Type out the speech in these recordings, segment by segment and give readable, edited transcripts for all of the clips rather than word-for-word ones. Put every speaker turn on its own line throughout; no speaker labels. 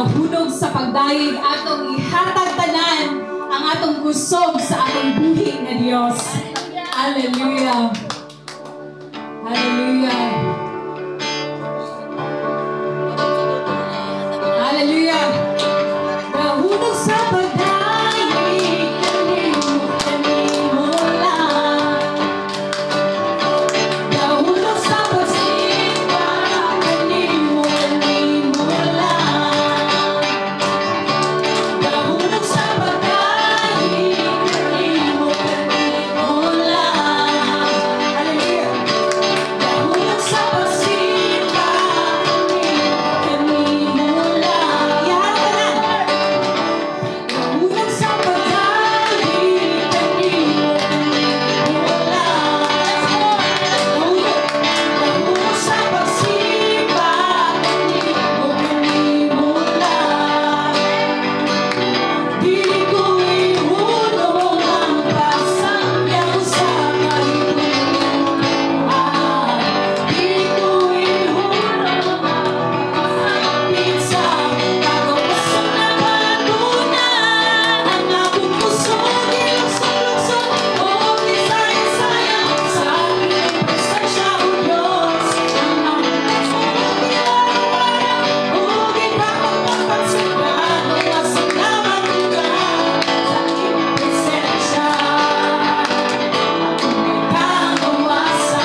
hunog sa pagdayeg atong ihatag tanan ang atong kusog sa atong buhi nga Dios. Hallelujah. Hallelujah. Hallelujah. Nahulog sa pagdayeg kanimo lang. Nahulog sa pagsimba kanimo lang. Nahulog sa pagdayeg kanimo lang. Hallelujah. Nahulog sa pagsimba kanimo lang. Iharap ka na. Nahulog sa pagdayeg kanimo lang. Nahulog sa pagsimba kanimo lang. Dili ko ihulog ang pagsangyaw sa kalibutan. Dili ko ihulog ang pagsangyaw sa kagawasan na kagunan. Ang akong puso gilusog-lusog o gisayang-sayang sa iyong presensya, O Diyos. Ang akong puso gilawayan o gipapagpagpagsigado at sa namagugan sa iyong presensya. Akong may kagawasan.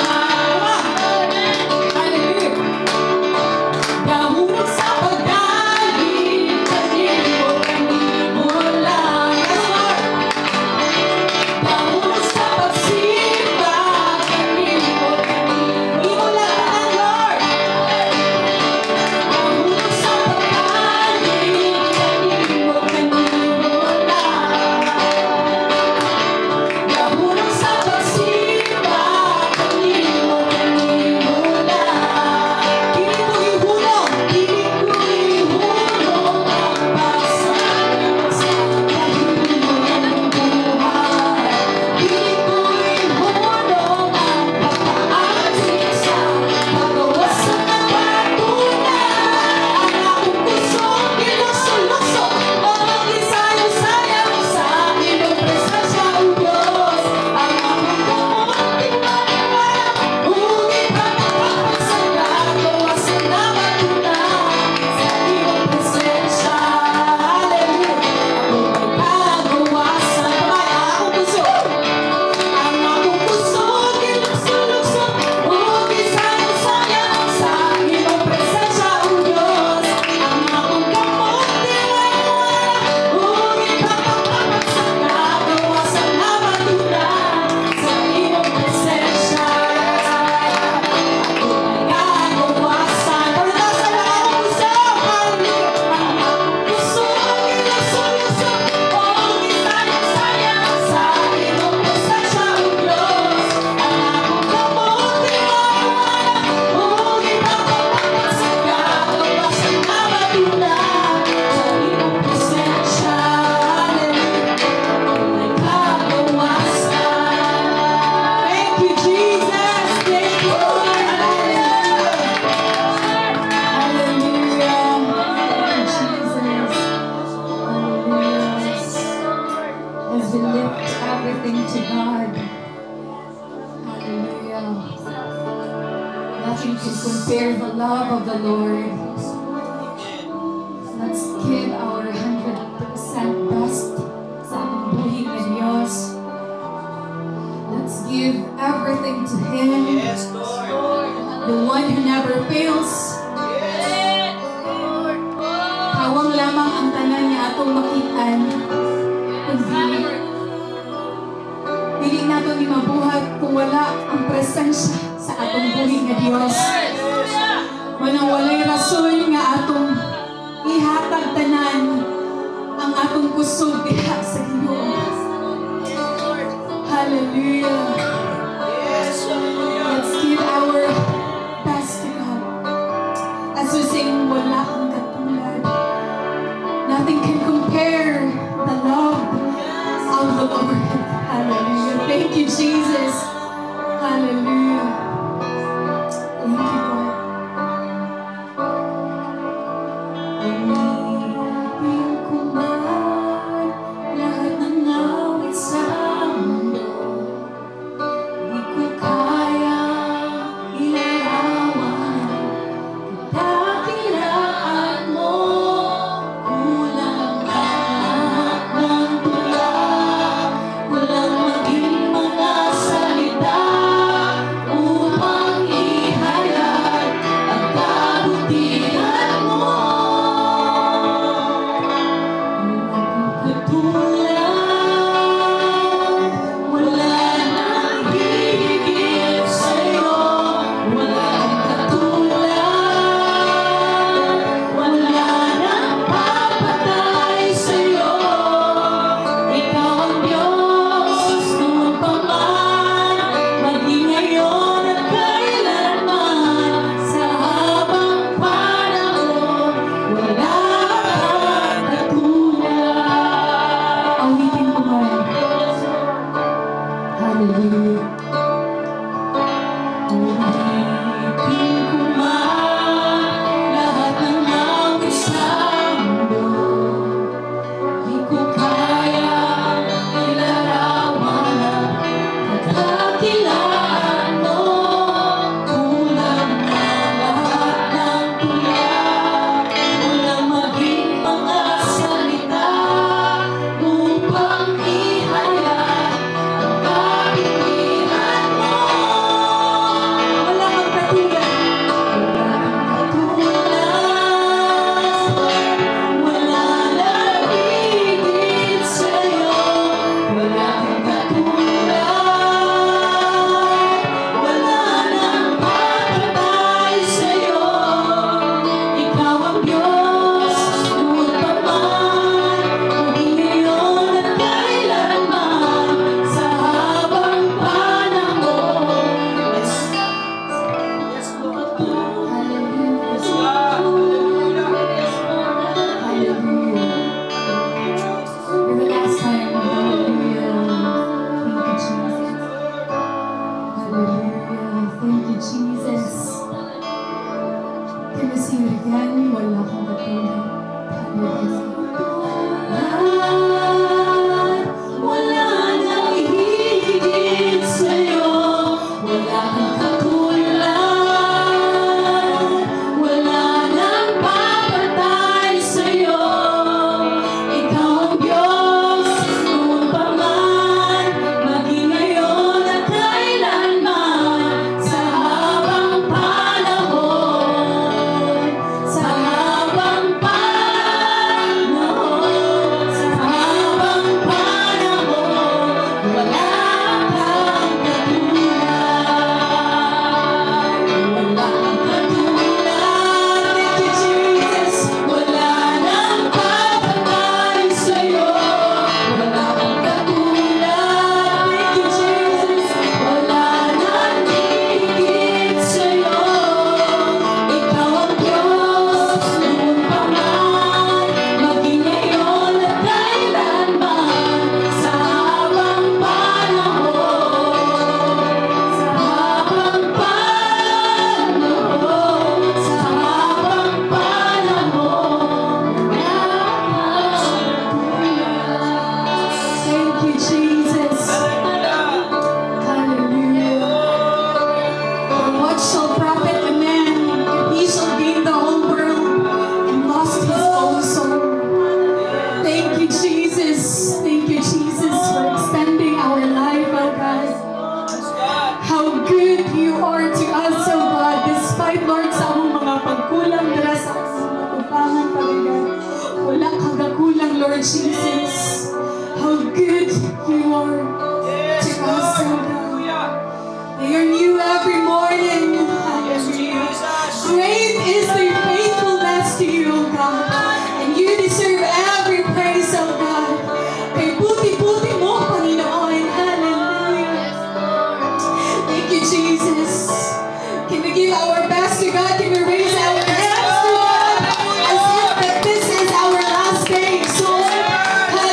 Hallelujah. Nahulog sa pagdayeg kanimo lang. Yes, Lord. Nahulog sa pagsimba kanimo lang, Lord. Nahulog sa pagdayeg kanimo lang. Nahulog sa pagsimba kanimo lang. Dili ko ihulog ang pagsangyaw sa kalibutan. Dili ko ihulog ang pagkaansin sa kagawasan na kagunan. Ang akong puso gilusog-lusog o gisayang-sayang sa iyong presensya, O Diyos. Ang akong kamunting maniwala o gipapagpagsigado at sa namagunan sa iyong presensya. Hallelujah. Akong may kagawasan. Kamay, ang akong puso. Ang akong puso gilusog-lusog o gisayang-sayang sa iyong presensya, O Diyos. Ang akong kamunting maniwala o gipapagpagsigado at sa namagunan sa iyong presensya. Akong may kagawasan. Palutasan ang akong puso. Hallelujah. Ang akong puso gilusog-lusog o gisayang-sayang sa iyong presensya, O Diyos. Ang akong kamunting maniwala o gipapagpagsigado at sa namagunan sa iyong presensya. Hallelujah. Akong may kagawasan. Thank you, Jesus. Thank you, Lord. Hallelujah. Thank you, Jesus. Hallelujah. As we lift everything to God. Hallelujah. Nothing can compare the love of the Lord. Let's give our 100% best sa ating buhi nga Diyos. Let's give everything to Him.
Yes, Lord.
The one who never fails. Hawang lamang ang tanan niya atong makitaan. Dili nato ni mabuhat kung wala ang presensya sa atong buhi nga Diyos. Walay rason nga atong ihatag tanan ang atong kusog diha sa Ginoo. Hallelujah.
Yes, hallelujah.
Let's give our best to God. As we sing, wala kang katulad. Nothing can compare the love of the Lord. Hallelujah. Thank you, Jesus. Hallelujah. Thank you, Lord. Kinasirigan, wala kang katulad. Hallelujah. Wala nang hihigit sa'yo, wala kang katulad, wala nang papatay sa'yo. Ikaw ang Diyos, noon pa man, maging ngayon at kailanman, sa habang panahon, sa habang panahon, sa habang panahon, wala kang katulad, wala kang katulad. Thank you, Jesus. Wala nang papatay sa'yo, wala kang katulad. Thank you, Jesus. Wala nang hihigit sa'yo. Ikaw ang Diyos, noon pa man, maging ngayon at kailanman, sa habang panahon, sa habang panahon, sa habang panahon, wala kang katulad. Thank you, Jesus. Hallelujah. For what shall profit a man if he shall gain the whole world and lost his own soul? Thank you, Jesus. Thank you, Jesus, for extending our life, oh God. How good you are to us, oh God, despite, Lord, sa among mga pagkulang dira sa among katupangan, Panginoon. Wala kang kakulang, Lord Jesus. How good you are to us, oh God. They are new every morning. Hallelujah. Great is their faithfulness to you, O God. And you deserve every praise, O God. Kay puti-puti mo, Panginoon. Hallelujah. Thank you, Jesus. Can we give our best to God? Can we raise our hands to God as if that this is our last day? So, hallelujah.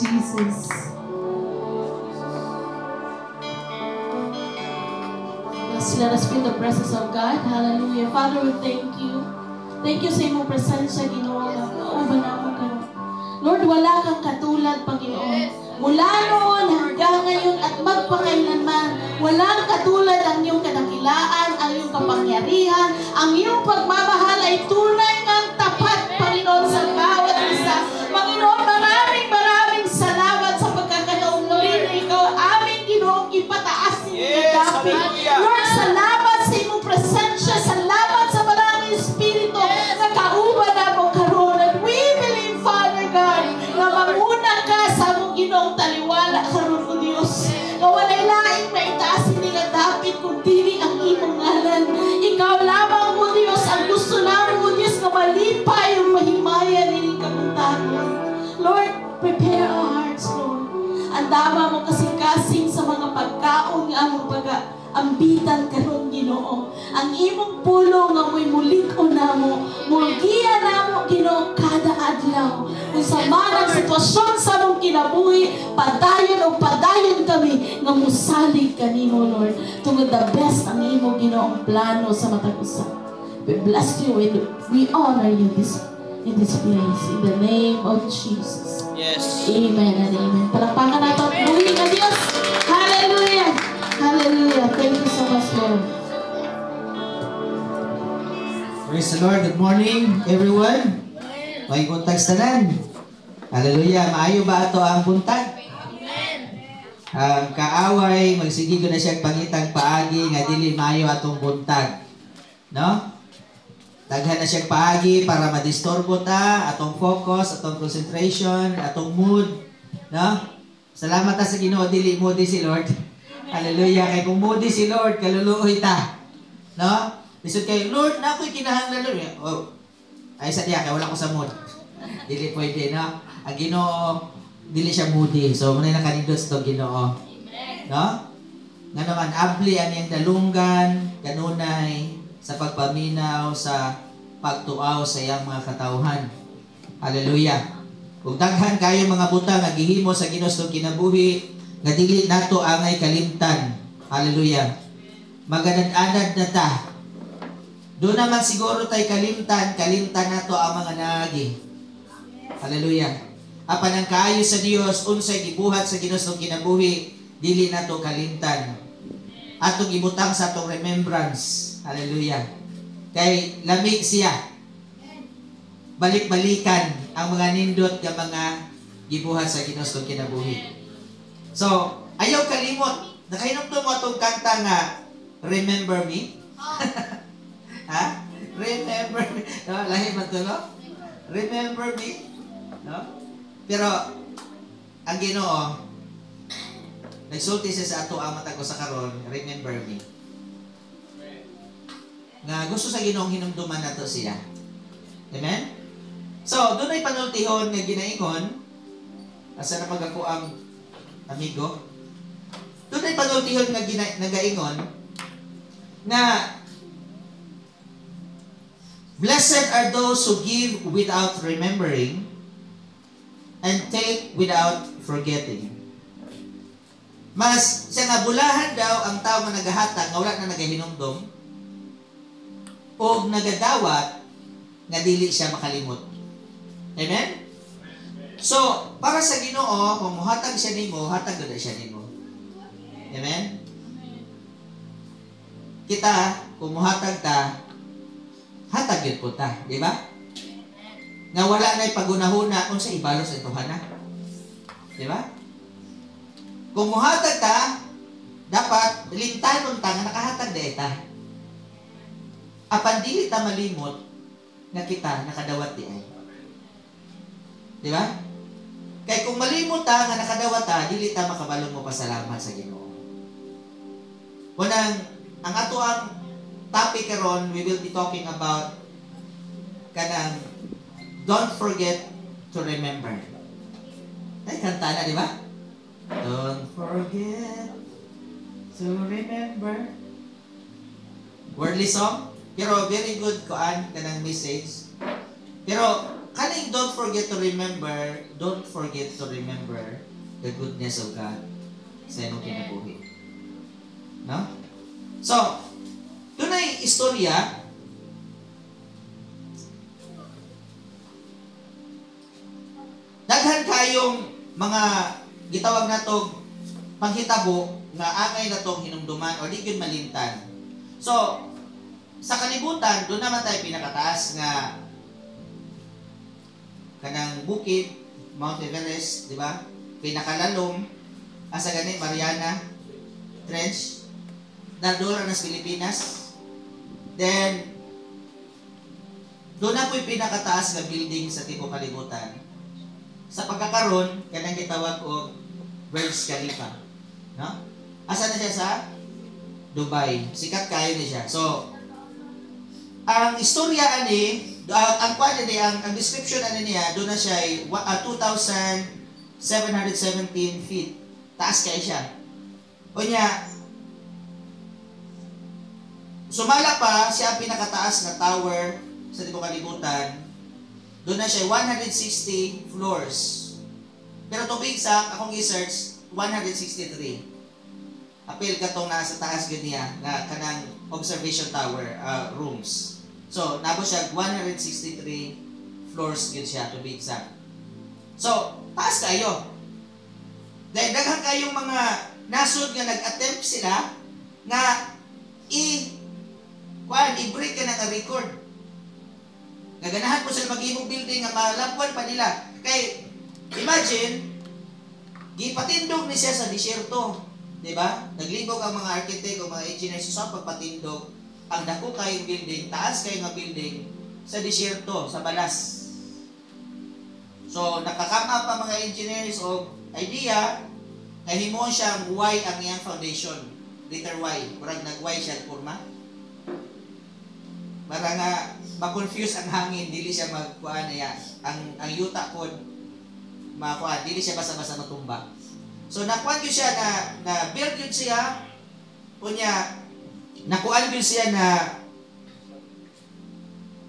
Jesus. Let us feel the presence of God. Hallelujah. Father, we thank you. Thank you sa imong presensya, Ginoo. Kauban naman ka. Lord, wala kang katulad, Panginoon. Mula noon hanggang ngayon at magpakailanman, walang katulad ang iyong kadakilaan, ang iyong kapangyarihan, ang iyong pagmamahal ay tunay ngang tapat, Panginoon, sa bawat isa. Panginoon, maraming salamat sa pagkakataong muli na ikaw aming Ginoong ipataas ninyo dapit. Lord, salamat sa imong presensya, salamat sa maraming Espiritu na kauban na mo karon. And we believe, Father God, na mamuna ka sa mong Ginoong taliwala karon o Diyos. Na walay laing maitaas hindi nga dapit kung dili ang imong ngalan. Ikaw lamang mo Diyos ang gusto namin mo Diyos na malipay yung mahimayan ining kamuntahan. Lord, prepare our hearts, Lord. Andama mo kasing-kasing sa mga pagkaon nga among ambitan karon Ginoo. Ang imong pulong nga mo'y mulik-on namo, mulgiya namo Ginoo kada adlaw. Kung sa manang sitwasyon sa among kinabuhi, padayon kami nga musalig kanimo Lord. Tungod the best ang imong Ginoong plano sa matag usa. We bless you and we honor you in this place. In the name of Jesus.
Yes.
Amen and amen. Palakpakan natin at buhay na Diyos. Hallelujah. Hallelujah. Thank you so much, Lord.
Praise the Lord. Good morning, everyone. May buntag sa tanan. Hallelujah. Maayo ba ito ang buntag? Ang kaaway, magsigigo na siya pangitang paagi nga dili maayo atong buntag. No? Daghan na siya paagi para madisturbo ta, atong focus, atong concentration, atong mood. No? Salamat ta sa Ginoo, dili moody si Lord. Hallelujah. Kay kung moody si Lord, kaluluoy ta. No? Lisod kayo, Lord, na ako'y kinahanglan, Lord. Oh, ay sa diya, kaya wala ko sa mood. Dili pwede, no? Ang Ginoo, dili siya moody. So, muna na kanindot sa Ginoo. No? Nga naman, abli ang iyang dalunggan, kanunay, sa pagpaminaw, sa pagtuaw sa iyang mga katauhan. Hallelujah. Kung daghan kayo mga butang, naghihimo sa Ginoo sa kinabuhi, nga dili nato angay kalimtan. Hallelujah. Maganad-anad na ta. Doon naman siguro tayo kalimtan nato ang mga naagi. Hallelujah. Apan ang kaayo sa Dios unsay gibuhat sa Ginoo sa kinabuhi, dili nato kalimtan. Atong ibutang sa atong remembrance. Hallelujah. Kay lamig siya. Balik-balikan ang mga nindot nga mga gibuhat sa Ginoo sa kinabuhi. So, ayaw kalimot. Nakainom mo itong kanta nga, Remember Me? Ha? Remember Me. No, lahi man to, no? Remember Me. No? Pero, ang Ginoo, nagsulti siya sa ato ang matag ko sa karon, remember me. Nga gusto sa Ginoong hinumduman nato siya. Amen? So, doon ay panultihon nga ginaingon, asa na mag ako ang amigo. Doon ay panultihon nga nagaingon na blessed are those who give without remembering and take without forgetting. Mas siya nga bulahan daw ang tao nga nagahatag nga wala na nagahinumdom o nagadawat nga dili siya makalimot. Amen? So, para sa Ginoo, kung muhatag siya nimo, hatag gud siya nimo. Amen? Kita, kung muhatag ta, hatag yun po ta. Di ba? Nga wala na'y pagunahuna kung sa ibalos ito na. Di ba? Kung muhatag ta, dapat lintanon ta nga nakahatag na ita. Apan dili ta malimot nga kita nakadawat di ay. Di ba? Kaya kung malimot ta nga nakadawat ta, dili ta makabalong mo pasalamat sa Ginoo. Unang, ang ato ang topic karon, we will be talking about kanang don't forget to remember. Ay, kanta na, di ba? Don't forget to remember. Wordly song, pero very good koan kanang message. Pero kaning don't forget to remember the goodness of God sa imong kinabuhi. No? So, dunay istorya daghan kayong mga gitawag natong panghitabo nga angay natong hinumduman o di gyud malimtan. So, sa kalibutan, doon naman tayo pinakataas nga kanang bukid, Mount Everest, di ba? Pinakalalom, asa gani, Mariana Trench, nadura nas Pilipinas. Then, doon na po'y pinakataas nga building sa tibok kalibutan. Sa pagkakaroon, kanang gitawag og Burj Khalifa. No? Asa na siya sa Dubai. Sikat kayo ni siya. So, ang istorya ani, ang description ani niya, doon na siya ay 2,717 feet. Taas kayo siya. O niya, sumala pa siya ang pinakataas na tower sa tibok kalibutan. Doon na siya 160 floors. Pero tubig sa akong i-search 163. Apil katong nasa taas gud niya nga kanang observation tower rooms. So nabo siya 163 floors gud siya tubig sa. So taas kayo. Dahil daghan kayong mga nasod nga nag-attempt sila nga i-break ka ng record. Naganahan po sila mag-imong building nga malabwan pa nila. Kay, imagine, gipatindog ni siya sa disyerto. Diba? Naglibog ang mga architect o mga engineers sa pagpatindog. Ang dako kayong building, taas kayo nga building sa disyerto, sa balas. So, nakakam up ang mga engineers o idea na himuon siyang Y ang iyang foundation. Letter Y. Murag nag-Y siya kurma. Para nga ma-confuse ang hangin, dili siya magkuan niya. Ang yuta pod makuan, dili siya basta-basta matumba. So nakuan gyud siya na build gyud siya unya nakuan gyud siya na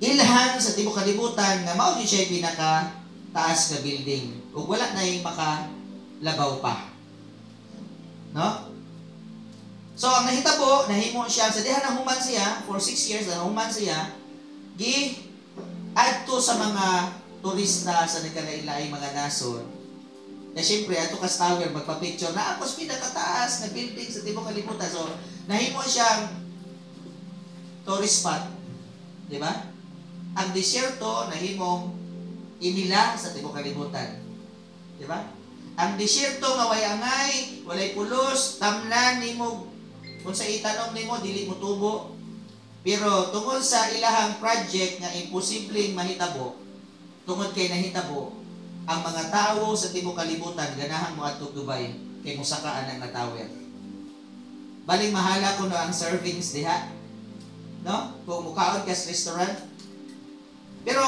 ilhan sa tibok kalibutan nga mao gyud siya pinaka taas nga building ug wala na yung makalabaw pa. No? So ang nahitabo, nahimo siya sa diha nahuman siya for 6 years nahuman siya adto sa mga turista sa nagkalain-laing mga nasod. Na siyempre ato ka tower magpa-picture na apos pinakataas na building sa tibok kalibutan. So nahimo siyang tourist spot, di ba? Ang disyerto nahimong inila sa tibok kalibutan. Di ba? Ang disyerto nga way angay, walay pulos, tamnan nimo kung sa itanong nimo dili mo tubo. Pero tungod sa ilahang project nga imposibleng mahitabo, tungod kay nahitabo, ang mga tao sa tibok kalibutan ganahan mo adtong Dubai kay musakaan ang tower. Baling mahala kuno ang servings diha. No? Kung mukaon ka sa restaurant. Pero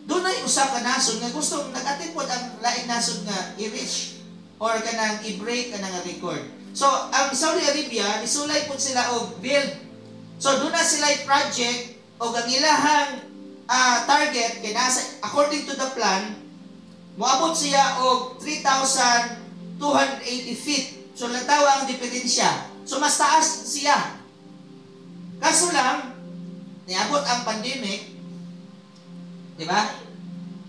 doon ay usa ka nasod nga gustong nag-atipod ang laing nasod nga i-reach or kanang i-break kanang record. So, ang Saudi Arabia, nisulay po sila og build. So, doon na sila project o ang ilahang target, kaya nasa, according to the plan, moabot siya og 3,280 feet. So, natawa ang diferensya. So, mas taas siya. Kaso lang, niabot ang pandemic, di ba?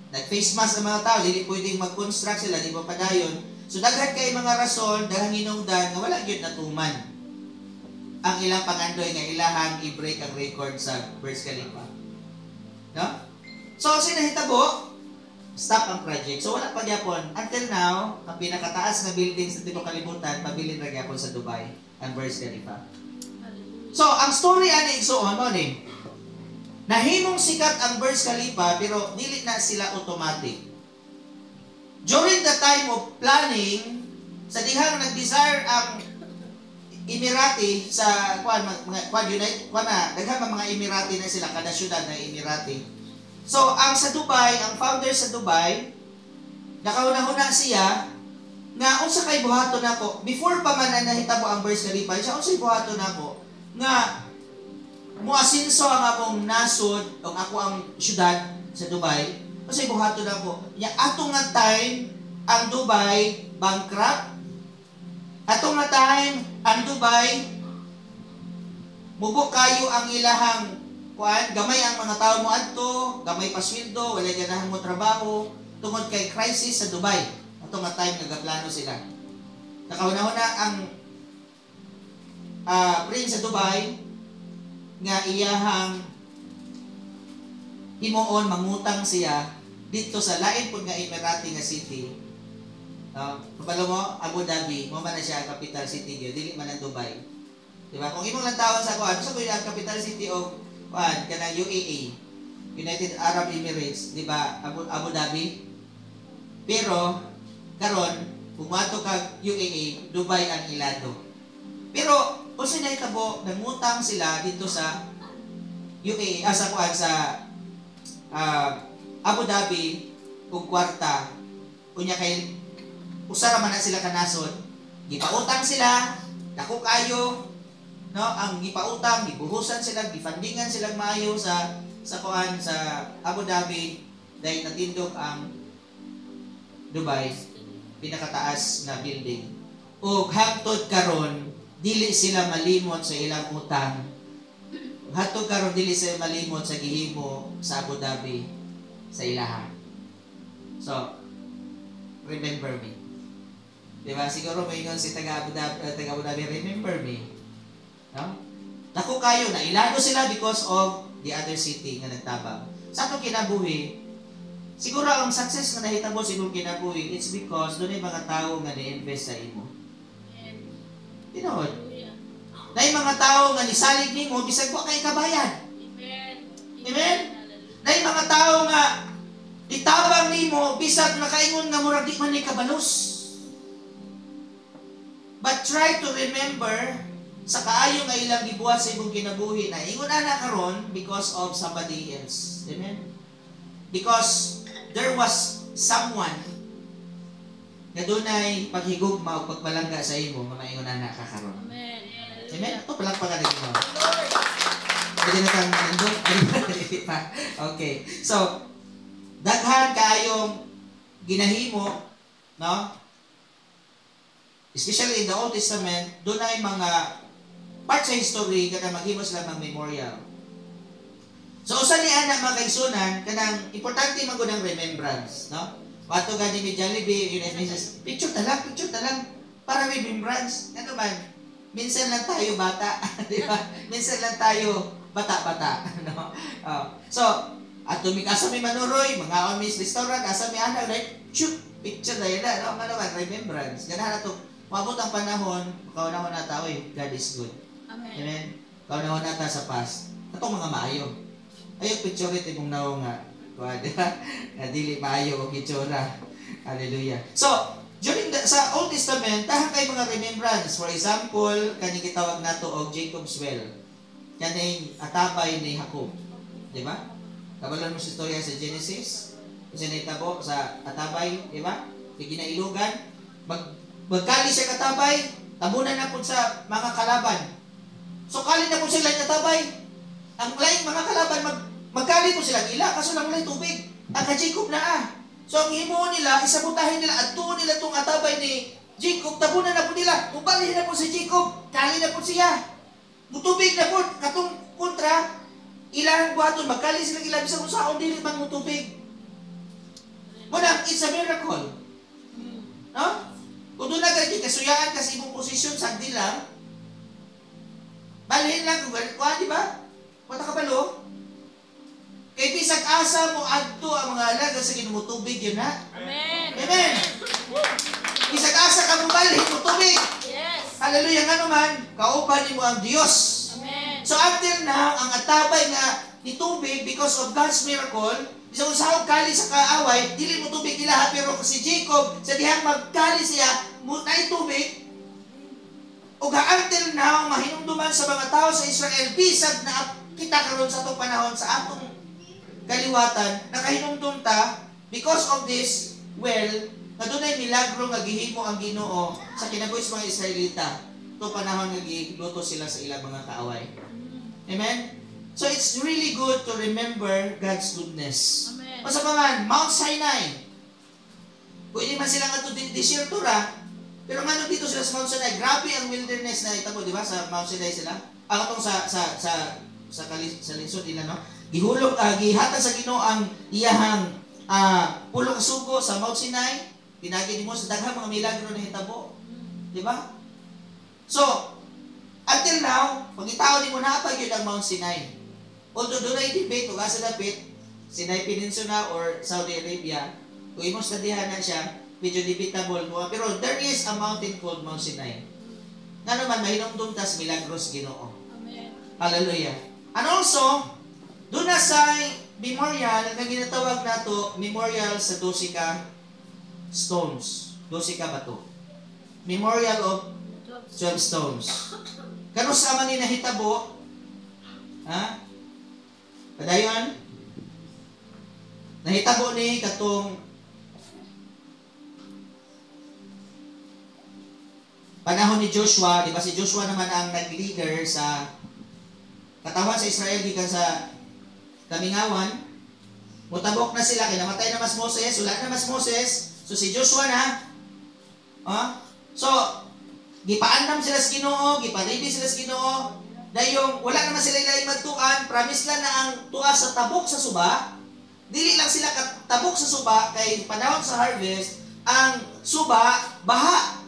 Nag-face mask ang mga tao, hindi pwedeng mag-construct sila, di ba padayon. So, daghan kay mga rason, daghang hinungdan, nga wala yun natuman ang ilang pangandoy nga ilahang i-break ang record sa Burj Khalifa. No? So, sinahitabo, stop ang project. So, wala pa gyapon. Until now, ang pinakataas na building sa tibok kalibutan, pabilin ra gyapon sa Dubai, ang Burj Khalifa. So, ang story ani igsuon mo ni. Nahimong sikat ang Burj Khalifa pero dili na sila automatic. During the time of planning, sa dihang nag-desire ang Emirati sa daghang mga Emirati na sila kada syudad na Emirati. So ang sa Dubai, ang founder sa Dubai, nakauna-una siya nga unsa kay buhaton nako before pa man nahitabo ang Burj Khalifa, siya unsay buhaton nako nga muasinso ang akong nasod, o ako ang syudad sa Dubai, kasi buhato na po. Ya, atong nga time, ang Dubai, bankrupt. Atong nga time, ang Dubai, mubo kayo ang ilahang kuan, gamay ang mga tao mo adto, gamay pa sweldo, wala ganahan mo trabaho, tungod kay crisis sa Dubai. Atong nga time, nagaplano sila. Nakauna-una ang prince sa Dubai, nga iyahang himuon mangutang siya dito sa lain po nga Emirati nga city. Kapalo mo, Abu Dhabi, mo man na siya ang capital city niyo, dili man ang Dubai. Diba? Kung imong lang tawon sa kuan, sa kuya capital city of kuan kanang UAE, United Arab Emirates, di ba? Abu Dhabi. Pero karon kung mato kag UAE, Dubai ang ilado. Pero kung sinahitabo, nangutang sila dito sa UAE, sa kuan sa Abu Dhabi ug kwarta, unya kay usara man na sila kanasod, gipautang sila, dako kayo, no, ang gipautang, gibuhusan sila, gifundingan sila maayo sa kuan sa Abu Dhabi dahil natindog ang Dubai pinakataas na building. Ug hangtod karon dili sila malimot sa ilang utang. Hangtod karon dili sila malimot sa gihimo sa Abu Dhabi sa ilaha. So, remember me. Diba? Siguro may ingon si taga Abu Dhabi, remember me. No? Dako kayo na ilado sila because of the other city nga nagtabang. Sa atong kinabuhi, siguro ang success nga nahitabo sa imong kinabuhi, it's because doon ay mga tao nga ni-invest sa imo. Tinood. Na yung mga tao nga nisalig nimo bisag wa kay kabayan. Amen. Na yung mga tao nga itabang nimo bisag nakaingon nga murag di man ni kabalos. But try to remember sa kaayo nga ilang gibuhat sa imong kinabuhi na ingon ana karon because of somebody else. Amen. Because there was someone na dunay paghigugma o pagpalangga sa imo nga maingon ana ka karon.
Amen.
Amen. Ito palakpakan natin mo. Pwede na kang nandun. Okay. So, daghan kaayong ginahimo, no? Especially in the Old Testament, doon ay mga part sa history kada maghimo sila ng memorial. So, usa ni ana mga kaigsunan, kanang importante man gud ang remembrance, no? Wato gani ni Jollibee, yun ay picture ta lang, para remembrance. Ano man, minsan lang tayo bata, di ba? Minsan lang tayo bata-bata, no? So, ato mi asa mi manuroy, mga on mis restaurant, asa mi ana right? Shoot, picture na yun, no? Ano man, remembrance. Ganahan na to, mabot ang panahon, kaunahon na tao, God is good.
Amen.
Amen? Kaunahon na ta sa past. Atong mga maayo. Ayaw picture ito kung naong nga. Di ba? Dili maayo o pictura. Hallelujah. So, sa Old Testament, tahan kay mga remembrance. For example, kani gitawag nato og Jacob's well. Kaning atabay ni Jacob. Di ba? Kabalon mo sa istorya sa Genesis. Kasi naitabo sa atabay, di ba? Ginailugan. Magkali siya katabay, tabunan na po sa mga kalaban. So, kali na po sila katabay. Ang laing mga kalaban, magkali po sila ila, kaso lang walay tubig. Ang ka-Jacob na So, ang himo nila, isabutahin nila, at tuon nila itong atabay ni Jacob, tabunan na po nila, mubalihin na po si Jacob, kali na po siya. Mutubig na po, katong kontra, ilang buhaton, magkali sila ilang sa musaon, dili man mutubig. Muna, it's a miracle. No? Kung doon na ganyan, kasuyaan kasi imong posisyon, sagdi lang, balihin lang, kung di ba? Mata ka balo? Kay bisag asa mo adto ang mga alaga sa kinumutubig yun ha?
Amen.
Amen. Bisag asa ka mo balhin mo tubig.
Yes.
Hallelujah nga naman, kauban mo ang Diyos.
Amen.
So until now, ang atabay nga ni tubig because of God's miracle, isang usahog kali sa kaaway, dili mo tubig nila pero si Jacob, sa dihang magkali siya, mutay tubig, o until now, mahinumduman sa mga tao sa Israel, bisag na kita karon sa itong panahon sa atong kaliwatan, nakahinumdum ta, because of this, well, na doon ay milagro nga gihimo ang Ginoo sa kinabuhi sa mga Israelita. Itong panahon nga giluto sila sa ilang mga kaaway. Amen? So it's really good to remember God's goodness.
Amen.
O sa pangan, Mount Sinai. Pwede man sila nga ito desierto ra. Pero nga dito sila sa Mount Sinai, grabe ang wilderness na itabo, di ba? Sa Mount Sinai sila. Ang atong sa linsod nila, no? Gihulog, gihatag sa Ginoo ang iyahang pulo ka sugo sa Mount Sinai. Pinagi mo sa daghang mga milagro na hitabo. Di ba? So, until now, pagitaw ni mo na pa yun ang Mount Sinai. Although doon ay debate, kung asa dapit, Sinai Peninsula or Saudi Arabia, kung imong studihan na siya, medyo debatable mo. Pero there is a mountain called Mount Sinai. Nga naman, mahinumdum tas milagros Ginoo.
Amen.
Hallelujah. And also, doon na sa memorial, na ginatawag nato memorial sa 12 ka stones. 12 ka bato. Memorial of 12 stones. Kano sa man ni nahitabo? Ha? Padayon? Nahitabo ni katong panahon ni Joshua, di ba si Joshua naman ang nag-leader sa katawan sa Israel gikan sa Kamingawan. Mutabok na sila, kinamatay na mas Moses, wala na mas Moses. So si Joshua na. So, gipaandam sila sa Ginoo, giparidi sila sa Ginoo. Dayong wala naman sila ilaing magtuan, promise lang na ang tuwa sa tabok sa suba. Dili lang sila tabok sa suba kay panahon sa harvest, ang suba baha.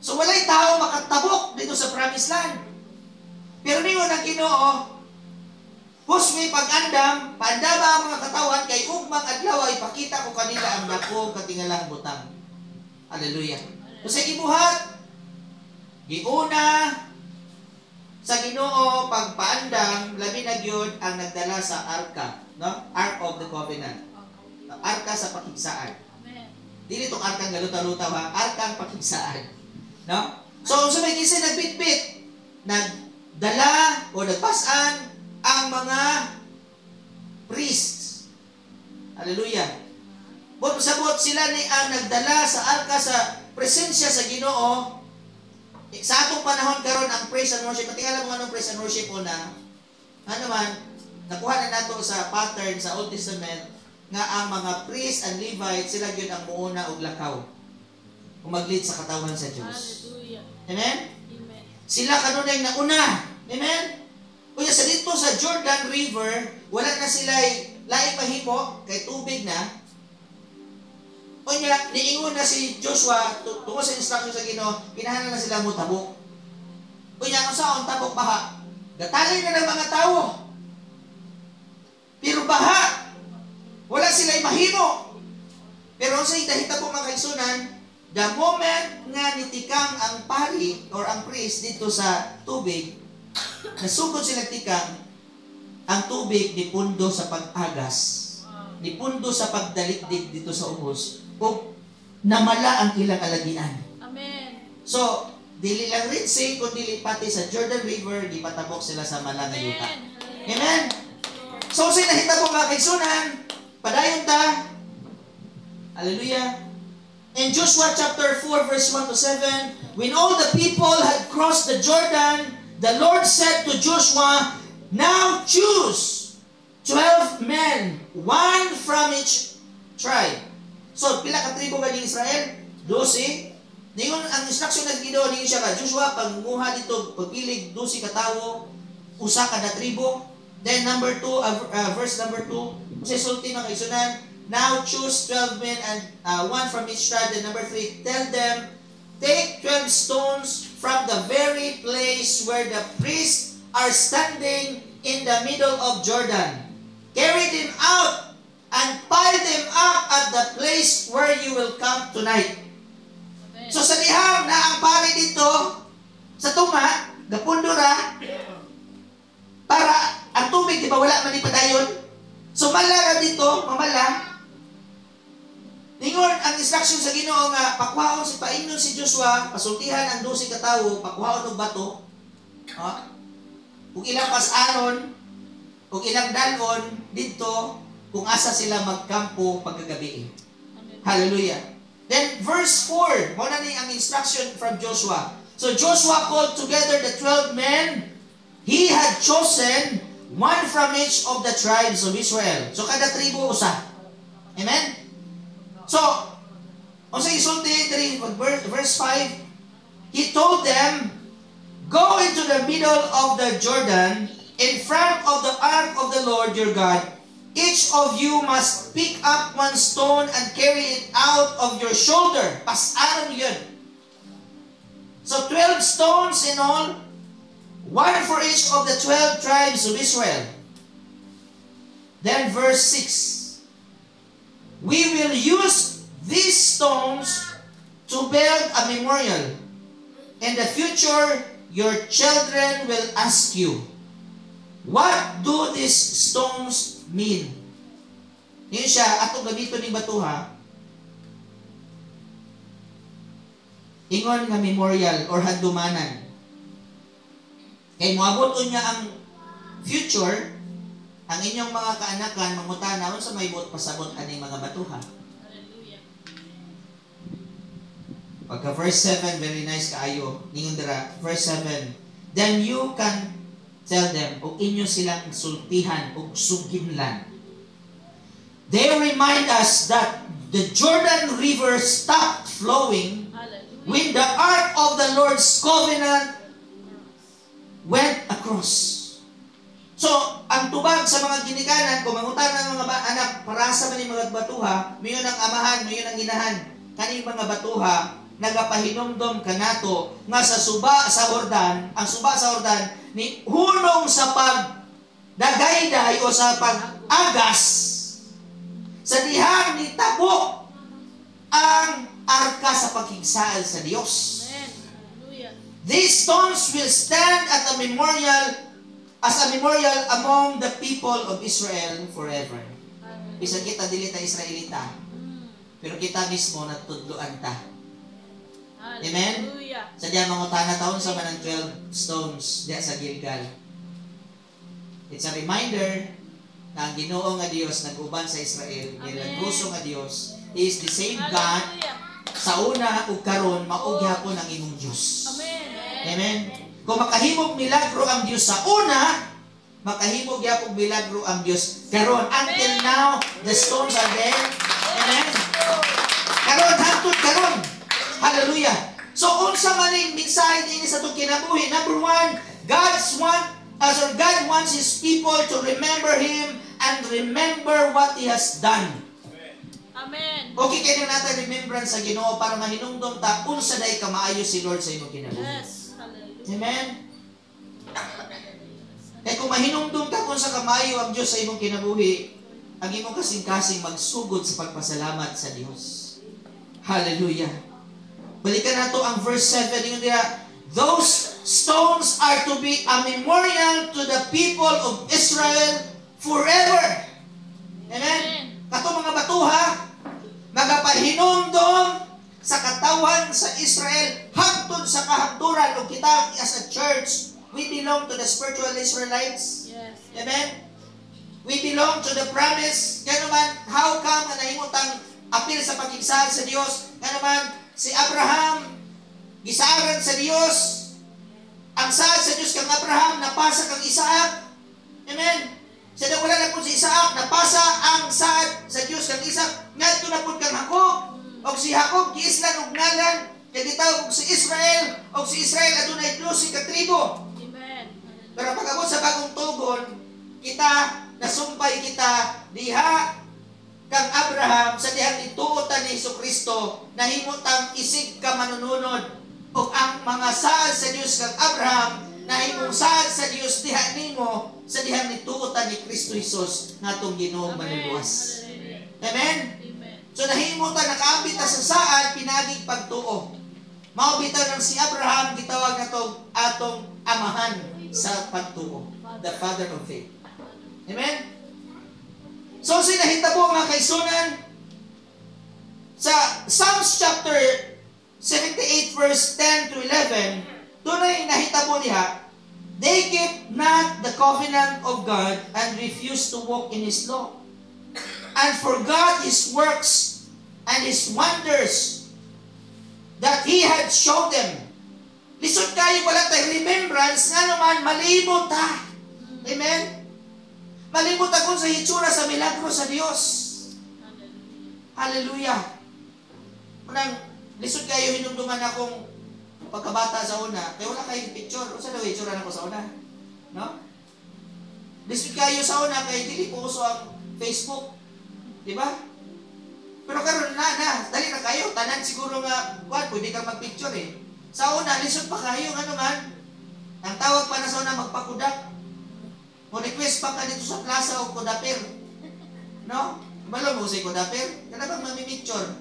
So walay tao makatabok dito sa promised land. Pero niyo ang Ginoo, husmi pag-andam, paandama ang mga katawan kay ugmang adlaw ipakita ko kanila ang dako katingalang butang. Hallelujah. So sa gibuhat, giuna sa Ginoo pagpaandam, labi na gyud ang nagdala sa arka, no? Ark of the Covenant. Arka sa pakigsaan.
Amen.
Dili tong arkang galuta-luta ha, arkang pakigsaan. No? So may kisa nagbitbit, nagdala o nagpasan ang mga priests. Hallelujah. Bot sabot sila ni ang nagdala sa arka sa presensya sa Ginoo. Sa atong panahon karon ang praise and worship, pati alam mo anong praise and worship na ano man, nakuha na nato sa pattern sa Old Testament nga ang mga priest and Levites sila gyud ang muuna og lakaw kung mag-lead sa katawan sa Diyos.
Hallelujah.
Amen?
Amen.
Sila kanunay nauna. Amen? Kuya sa dito sa Jordan River, wala na sila laing mahimo kay tubig na. Kunya, niingon na si Joshua tungo sa instruction sa Ginoo, kinahanglan na sila mutabok. Kunya, kung saan tabok baha? Gatalay na ng mga tao. Pero baha, wala sila mahimo. Pero sa hitabo mga kaigsunan, the moment nga nitikang ang pari or ang priest dito sa tubig, nasugod sila tikang, ang tubig nipundo sa pag-agas, nipundo sa pagdalikdik dito sa ubos, o namala ang ilang alagian.
Amen.
So, dili lang Red Sea, kundi pati sa Jordan River, gipatabok sila sa malangayuta. Amen? So, sila hitabo mga kaigsunan, padayon ta. Hallelujah. In Joshua chapter 4 verse 1 to 7, when all the people had crossed the Jordan, the Lord said to Joshua, now choose 12 men, one from each tribe. So, pila ka tribo ba ni Israel? 12. Ningon ang instruction ng Ginoo ningon siya ka Joshua pagmuha dito pagpilig 12 ka tawo, usa kada tribo. Then number 2, verse number 2, kasi sulti mga kaigsunan, now choose 12 men and one from each tribe. Then number 3, tell them, take 12 stones from the very place where the priests are standing in the middle of Jordan. Carry them out and pile them up at the place where you will camp tonight.
Amen.
So sa liham na ang pare dito, sa tuma, gapundura, para ang tubig, di ba wala man ipadayon? So mala dito, mamala, ningon ang instruction sa Ginoo nga, pakwaon si paingnon si Joshua, pasultihan ang 12 ka tawo, pakwaon og bato, kung ilang pas-aron, kung ilang dalon, dito, kung asa sila magkampo pagkagabi. Hallelujah. Then verse 4, muna ni ang instruction from Joshua. So Joshua called together the 12 men he had chosen, one from each of the tribes of Israel. So kada tribo usa. Amen? So, kung sa isulti, verse 5, he told them, go into the middle of the Jordan, in front of the ark of the Lord your God. Each of you must pick up one stone and carry it out of your shoulder. Pasaran yun. So 12 stones in all, one for each of the 12 tribes of Israel. Then verse 6, we will use these stones to build a memorial. In the future, your children will ask you, what do these stones mean? Yun siya, atong gamito ng batuha, ingon nga memorial or handumanan. Kay moabot niya ang future, ang inyong mga kaanakan, mangutana, sa may buot pasabot aning mga batuha. Pagka verse 7, very nice kaayo. Ningon dira, verse 7, then you can tell them, o inyo silang sultihan o suginlan. They remind us that the Jordan River stopped flowing when the ark of the Lord's covenant went across. So, ang tubag sa mga ginikanan, kung mangutan ng mga anak, para sa maning mga batuha, mayon ang amahan, mayon ang inahan, kaning mga batuha, nagapahinomdom kanato nga sa suba sa Jordan, ang suba sa Jordan, ni hunong sa pagdagayday o sa pag-agas, sa dihang ni tabo ang arka sa pagkigsaal sa Dios. These stones will stand at a memorial, as a memorial among the people of Israel forever. Bisan kita dili ta Israelita, pero kita mismo natudloan ta. Amen? Sa diya mangutana taon sa manang 12 stones diya sa Gilgal. It's a reminder na ang Ginoo nga Dios nag-uban sa Israel, nagruso nga Dios, is the same God sa una ug karon maog gyapon ang imong Dios. Amen. Kung makahimog milagro ang Dios sa una, makahimog gyapon milagro ang Dios karon. Until now, the stones are there. Amen. Karon hangtod karon. Hallelujah. So unsa man ning mensahe dinhi sa atong kinabuhi? Number 1, God wants His people to remember Him and remember what He has done.
Amen.
Okay kayo natin remembrance sa Ginoo para mahinungdom ta unsa day kamaayo si Lord sa imong kinabuhi.
Yes. Hallelujah.
Amen. Kaya kung mahinungdom ka kung sa kamaayo ang Diyos sa imong kinabuhi, ang imong kasing-kasing magsugod sa pagpasalamat sa Diyos. Hallelujah. Balikan nato ang verse 7. Yung diya, those stones are to be a memorial to the people of Israel forever. Amen. Kato mga batuha, magapahinumdom sa katawan sa Israel hangtod sa kahagturan o kita as a church, we belong to the spiritual Israelites.
Yes.
Amen. We belong to the promise. Kaya naman, how come na nahimutang apil sa pagkigsahal sa Diyos? Kaya naman, si Abraham, gisaaran sa Diyos. Ang saad sa Diyos kang Abraham, napasa kang Isaac. Amen. Sa wala na po si Isaac, napasa ang saad sa Diyos kang Isaac. Ngadto na po kang Jacob. O si Jacob, giislan o ngalan. Kaya gitawag si Israel. O si Israel, adunay 12 ka tribo.
Amen.
Pero pag-abot sa bagong tugon, kita, nasumpay kita, diha kang Abraham, sa dihang ituotan ni Jesucristo, nahimutang isig ka manununod. O ang mga saad sa Diyos kang Abraham, nahimong saad sa Diyos diha nimo, sa dihang ituotan ni Kristo Jesus, natong Ginoong manuluwas. Amen? So nahimutan, nakaambit na sa saad, pinagig pagtuo. Maubitaw ng si Abraham, gitawag na itong atong amahan sa pagtuo. The father of faith. Amen? So sinahitabo mga kaisunan, sa Psalms chapter 78 verse 10 to 11, tunay nahitabo niya, they keep not the covenant of God and refuse to walk in His law, and forgot His works and His wonders that He had shown them. Lisod kayo, wala tayong remembrance, nga naman malibot ta. Amen? Malimot ako sa hitsura sa milagro sa Dios. Hallelujah. Munang lisod kayo hinumduman akong pagkabata sa una, kaya wala kayong picture. O sa daw hitsura na ko sa una? No? Lisod kayo sa una, kaya dili po uso ang Facebook. Di ba? Pero karon na, dali na kayo. Tanan siguro nga, pwede kang mag-picture eh. Sa una, lisod pa kayo, ano man. Ang tawag pa na sa una, magpakudak. Mo request pa ka dito sa plaza o kudapir. No? Balo mo sa kudapir. Kana bang mami-picture?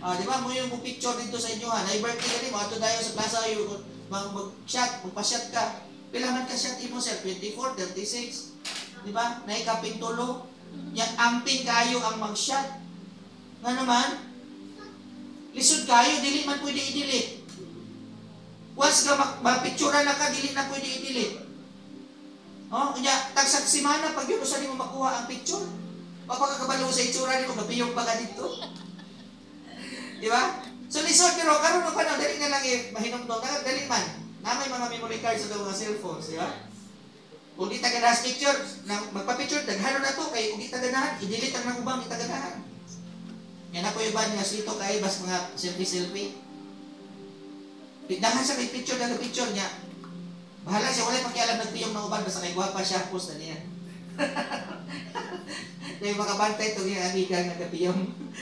Di ba? Mo yung picture dito sa inyo ha. Na-birthday ka rin mo. Ato tayo sa plaza yung mag-shot. Magpa-shot ka. Pila man ka shot mo sir? 24, 36. Di ba? Naikapintulo. Yan, amping kayo ang mag-shot. Nga naman, lisod kayo, dili man pwede i-delete. Once ka mapicturean na ka, dili na pwede i-delete. Oh, kanya, tagsag simana, pag yun, usan mo makuha ang picture. Mapakakabalo sa itsura nimo, gabiyong baga dito. Di ba? So, lisod, pero karon mo pa na, dali na lang mahinom doon. Dali man. Na may mga memory cards sa mga cellphones, di ba? Kung di tagadahan picture, magpa-picture, daghano na to, kay kung di tagadahan, i-delete ang nangubang itagadahan. Yan ako yung ba niya, sito kay bas mga selfie-selfie. Dahan siya kay picture, dahan picture niya. Bahala siya, wala pakialam nagpiyong nanguban, basta kay guwapa siya, post na niya. Yung makabantay ito yung amigang nagpiyong.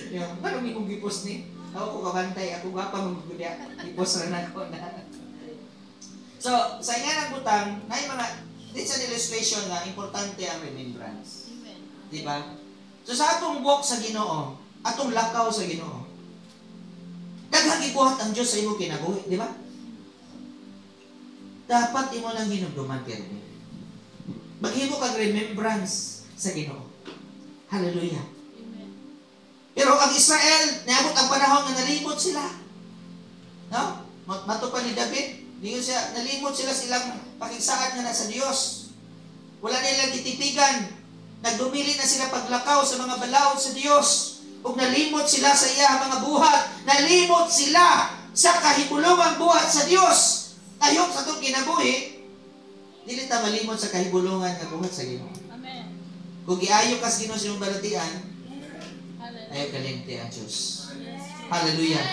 Yung, paano may kong gipost ni? Ako ko kabantay, ako guwapa mong gudya. Gipost na ako na. So, sa nga ng butang, na yung mga, this is an illustration na importante ang remembrance. Di ba? So sa atong walk sa Ginoo, atong lakaw sa Ginoo, daghang gibuhat ang Dios sa imo kinabuhi, di ba? Dapat imo lang hinumduman pirmi. Maghimo kag remembrance sa Ginoo. Hallelujah. Pero ang Israel, naabot ang panahon nga nalimot sila. No? Mato pa ni David, nalimot sila silang pakigsaad nga na sa Dios. Wala nilang gitipigan. Nagdumili na sila paglakaw sa mga balaod sa Dios. Ug nalimot sila sa iya mga buhat. Nalimot sila sa kahibulungang buhat sa Dios. Ayok sa itong kinabuhi, dili ta malimot sa kahibulungan nga buhat sa Ginoo.
Amen.
Kung giayo kas Ginoo sa imong balatian, ayaw kalimti ang Diyos. Hallelujah.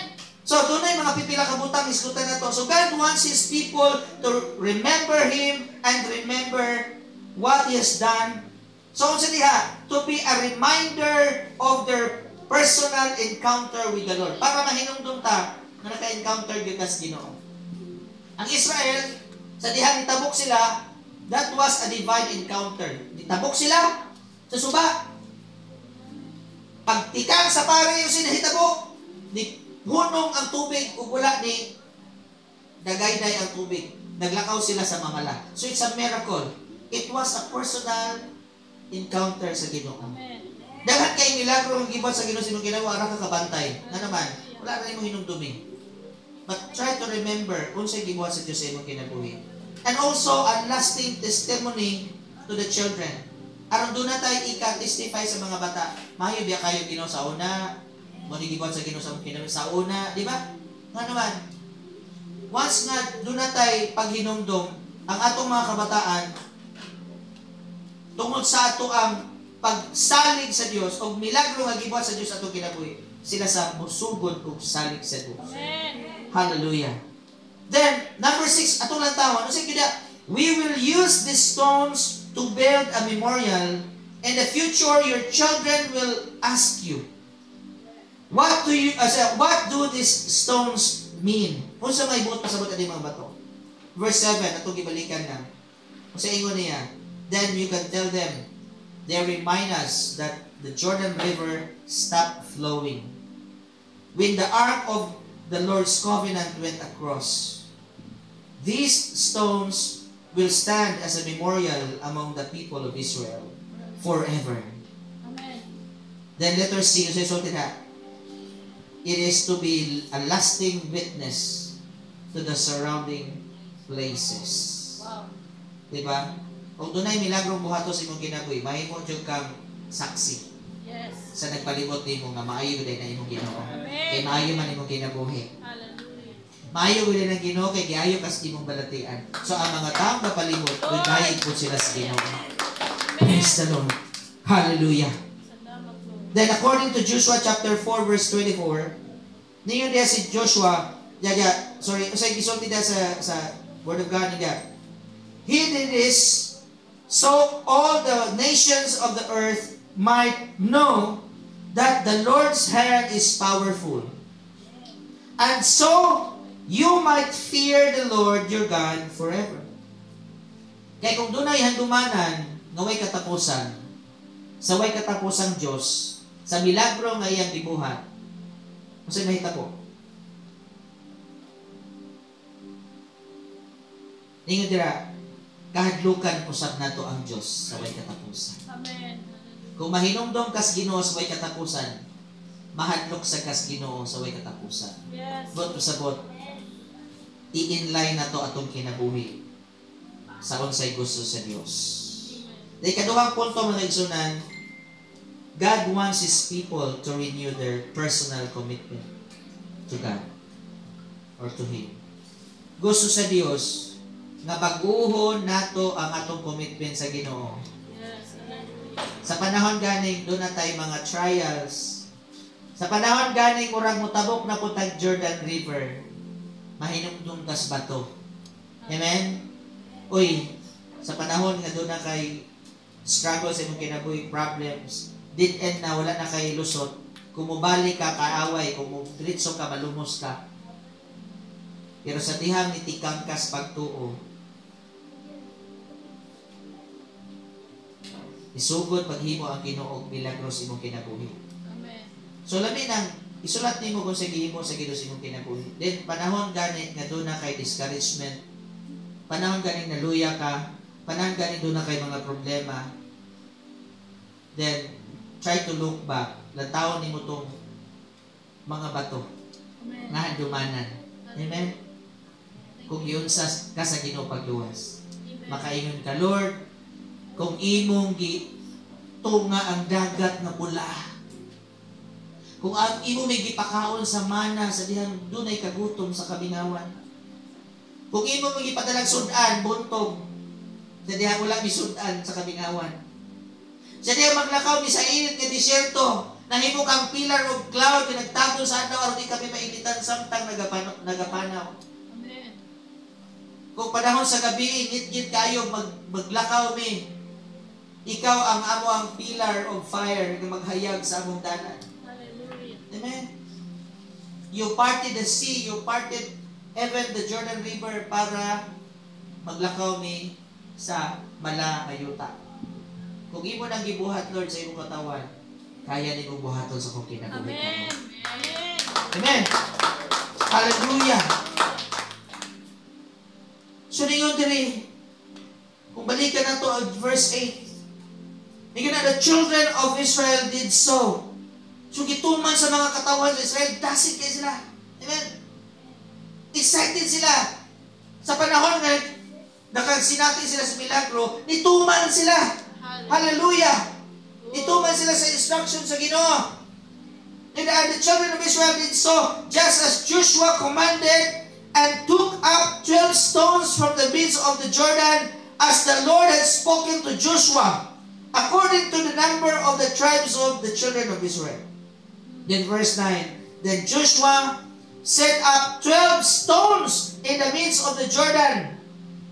So, dunay mga pipila kabutang isgutan na to. So, God wants His people to remember Him and remember what He has done. So, unsa diha? To be a reminder of their personal encounter with the Lord. Para mahinumdum ta na naka-encounter gyud kas Ginoo. Ang Israel, sa diha nitabok sila, that was a divine encounter. Nitabok sila sa suba. Pagtikang sa pare yung sinahitabo, hunong ang tubig ug wala ni dagayday ang tubig. Naglakaw sila sa mamala. So it's a miracle. It was a personal encounter sa Ginoo. Daghan kay milagro ang gibot sa Ginoo sinong ginawa ra ka kabantay. Nga naman, wala na imong hinumdumi. But try to remember unsay gibuhat sa Dios sa imong kinabuhi. And also a lasting testimony to the children. Aron doon na tayo ika-testify sa mga bata. Mayo biya kayo Ginoo sa una, mo ni gibuhat sa Ginoo sa kinabuhi sa una, di ba? Nga naman, once nga doon na tayo paghinumdom ang atong mga kabataan tungod sa ato ang pagsalig sa Dios o milagro nga gibuhat sa Dios atong kinabuhi, sila sa musugod ug salig sa Dios.
Amen.
Hallelujah. Then, number 6, atong lantawan. Ano sige na? We will use these stones to build a memorial. In the future, your children will ask you, what do these stones mean? Kung sa may buot pasabot ang mga bato. Verse 7, atong gibalikan na. Kung sa ingon niya, then you can tell them, they remind us that the Jordan River stopped flowing when the ark of the Lord's covenant went across. These stones will stand as a memorial among the people of Israel forever.
Amen.
Then letter C, it is to be a lasting witness to the surrounding places.
Wow.
Diba? Kung dunay milagrong buhato sa imong kinabuhi, mahimo jud kang saksi
Yes.
sa nagpalibot nimo nga maayo gud na imong Ginoo.
Amen.
Kay maayo man imong kinabuhi.
Hallelujah.
Maayo gud ng Ginoo kay giayo kas imong balatian. So ang mga taong napalibot, gayud po sila sa Ginoo. Praise the Lord. Hallelujah.
Salamat, Lord.
Then according to Joshua chapter 4 verse 24, niyo diya si Joshua, usay gisulti diya sa Word of God niya. He did this so all the nations of the earth might know that the Lord's hand is powerful. And so you might fear the Lord your God forever. Kaya kung dunay handumanan, nga way katapusan, sa way katapusang Diyos, sa milagro nga iyang gibuhat, kasi nahita po. Ningon dira, kahadlukan usab nato ang Diyos sa way katapusan.
Amen.
Kung mahinumdom kas Ginoo sa way katapusan, mahadlok sa kas Ginoo sa way katapusan.
Yes.
But usabot, i-inline na to atong kinabuhi sa unsay gusto sa Dios. Dahil kaduhang punto mga igsunan, God wants His people to renew their personal commitment to God or to Him. Gusto sa Dios nga baguhon nato ang atong commitment sa Ginoo.
Yes. Hallelujah.
Sa panahon ganing doon na tayo mga trials. Sa panahon ganing murang mutabok na po tag Jordan River, mahinumdum kas bato. Amen? Uy, sa panahon nga doon na kay struggle sa imong kinabuhi, problems, dead end na, wala na kay lusot, kumubali ka, kaaway, kumudiritso ka, malumos ka. Pero sa dihang nitikang kas pagtuo, isugod paghimo ang Ginoo milagros imong kinabuhi.
Amen.
So labi nang isulat nimo kung sa gihimo sa Ginoo imong kinabuhi. Then panahon gani nga doon na kay discouragement, panahon gani naluya ka, panahon gani doon na kay mga problema. Then try to look back. Lantawon nimo tong mga bato
Amen.
nga handumanan. Amen. Kung yun ka sa Ginoo pagluwas,
Amen.
makaingon ka, Lord, kung imong tunga ang dagat na pula, kung ang imo may gipakaon sa mana sa dihang dunay kagutom sa kabingawan, kung imo may gipadalag sudan buntog sa dihang wala misudan sa kabingawan, sa dihang maglakaw mi sa init nga disyerto, nahimo kang pillar of cloud nga nagtago sa adlaw aron di kami mainitan samtang nagapanaw.
Amen.
Kung panahon sa gabi init-init kayo maglakaw mi, ikaw ang amo ang pillar of fire na maghayag sa among danan.
Hallelujah.
Amen. You parted the sea, you parted even the Jordan River para maglakaw mi sa mala ayuta. Kung imo nang gibuhat, Lord, sa imong katawan, kaya nimo buhaton sa kung kinabuhi
Amen.
kamo.
Amen.
Amen. Hallelujah. So ningon diri, kung balikan na to verse 8, ningon na, the children of Israel did so. So gituman sa mga katawan sa Israel, dasig kayo sila. Amen. Excited sila. Sa panahon nga nakagsinati sila sa milagro, nituman sila. Hallelujah. Nituman sila sa instruction sa Ginoo. And the children of Israel did so, just as Joshua commanded, and took up 12 stones from the midst of the Jordan, as the Lord had spoken to Joshua, according to the number of the tribes of the children of Israel. Then verse 9, then Joshua set up 12 stones in the midst of the Jordan,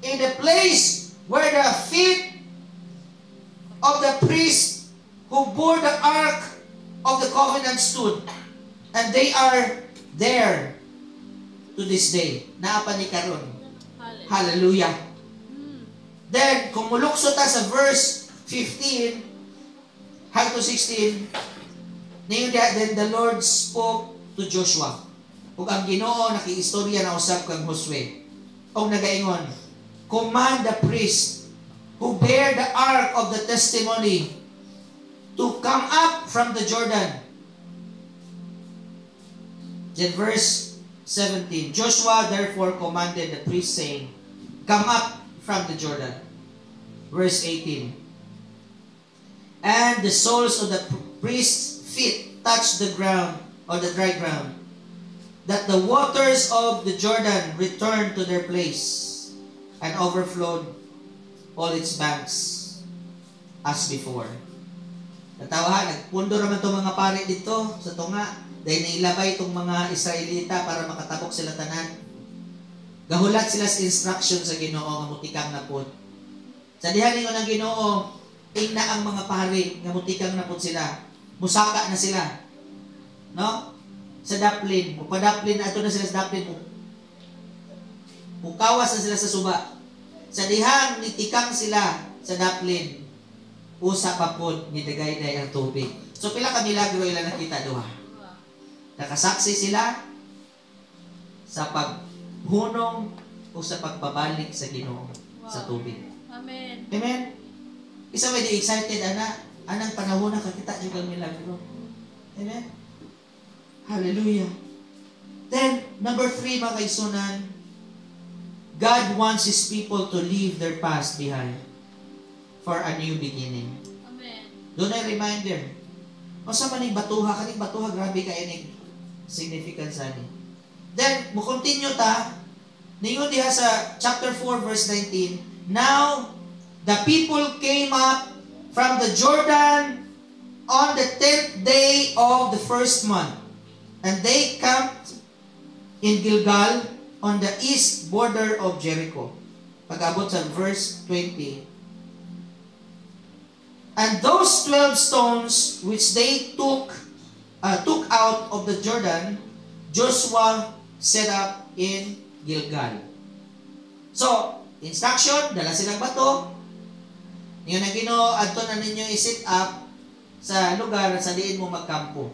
in the place where the feet of the priest who bore the ark of the covenant stood, and they are there to this day. Naapa ni karon. Hallelujah. Then, kung mulukso ta sa verse 15 hangtod 16, then the Lord spoke to Joshua. Ug ang Ginoo nakiistorya na usab kang Josue. Og nagaingon, command the priest who bear the ark of the testimony to come up from the Jordan. Then verse 17, Joshua therefore commanded the priest, saying, come up from the Jordan. Verse 18, and the soles of the priest's feet touched the ground, or the dry ground, that the waters of the Jordan returned to their place and overflowed all its banks. as before. Natawa, nagpundo naman itong mga pare dito sa tunga. Dahil nailabay itong mga Israelita para makatabok sila tanan. Gahulat sila sa instruction sa Ginoo nga mutikang na po. Sa dihan ninyo ng Ginoo, tingna ang mga pare nga mutikang na po sila. Musaka na sila. No? Sa daplin. Mupadaplin na ito na sila sa daplin. Mukawas na sila sa suba. Sa dihang nitikang sila sa daplin. Usa pa po ni dagay-day ang tubig. So pila ka milagro ilan nakita duha. Nakasaksi sila sa paghunong o sa pagbabalik sa Ginoo sa tubig.
Amen.
Amen? Isa may di excited, anang panahon na kakita yung milagro. Amen? Hallelujah. Then, number 3, mga kaisunan, God wants His people to leave their past behind for a new beginning.
Amen.
Doon ay reminder. O sa maning batuha, kaning batuha, grabe kayo ning significance ani. Then, mo continue ta, ningon diha sa chapter 4, verse 19, Now, the people came up from the Jordan on the 10th day of the first month, and they camped in Gilgal on the east border of Jericho. Pag-abot sa verse 20, And those 12 stones which they took out of the Jordan, Joshua set up in Gilgal. So, instruction, dala silang bato. Ngayon ang Ginoo, adto na ninyo i-set up sa lugar sa diin mo magkampo.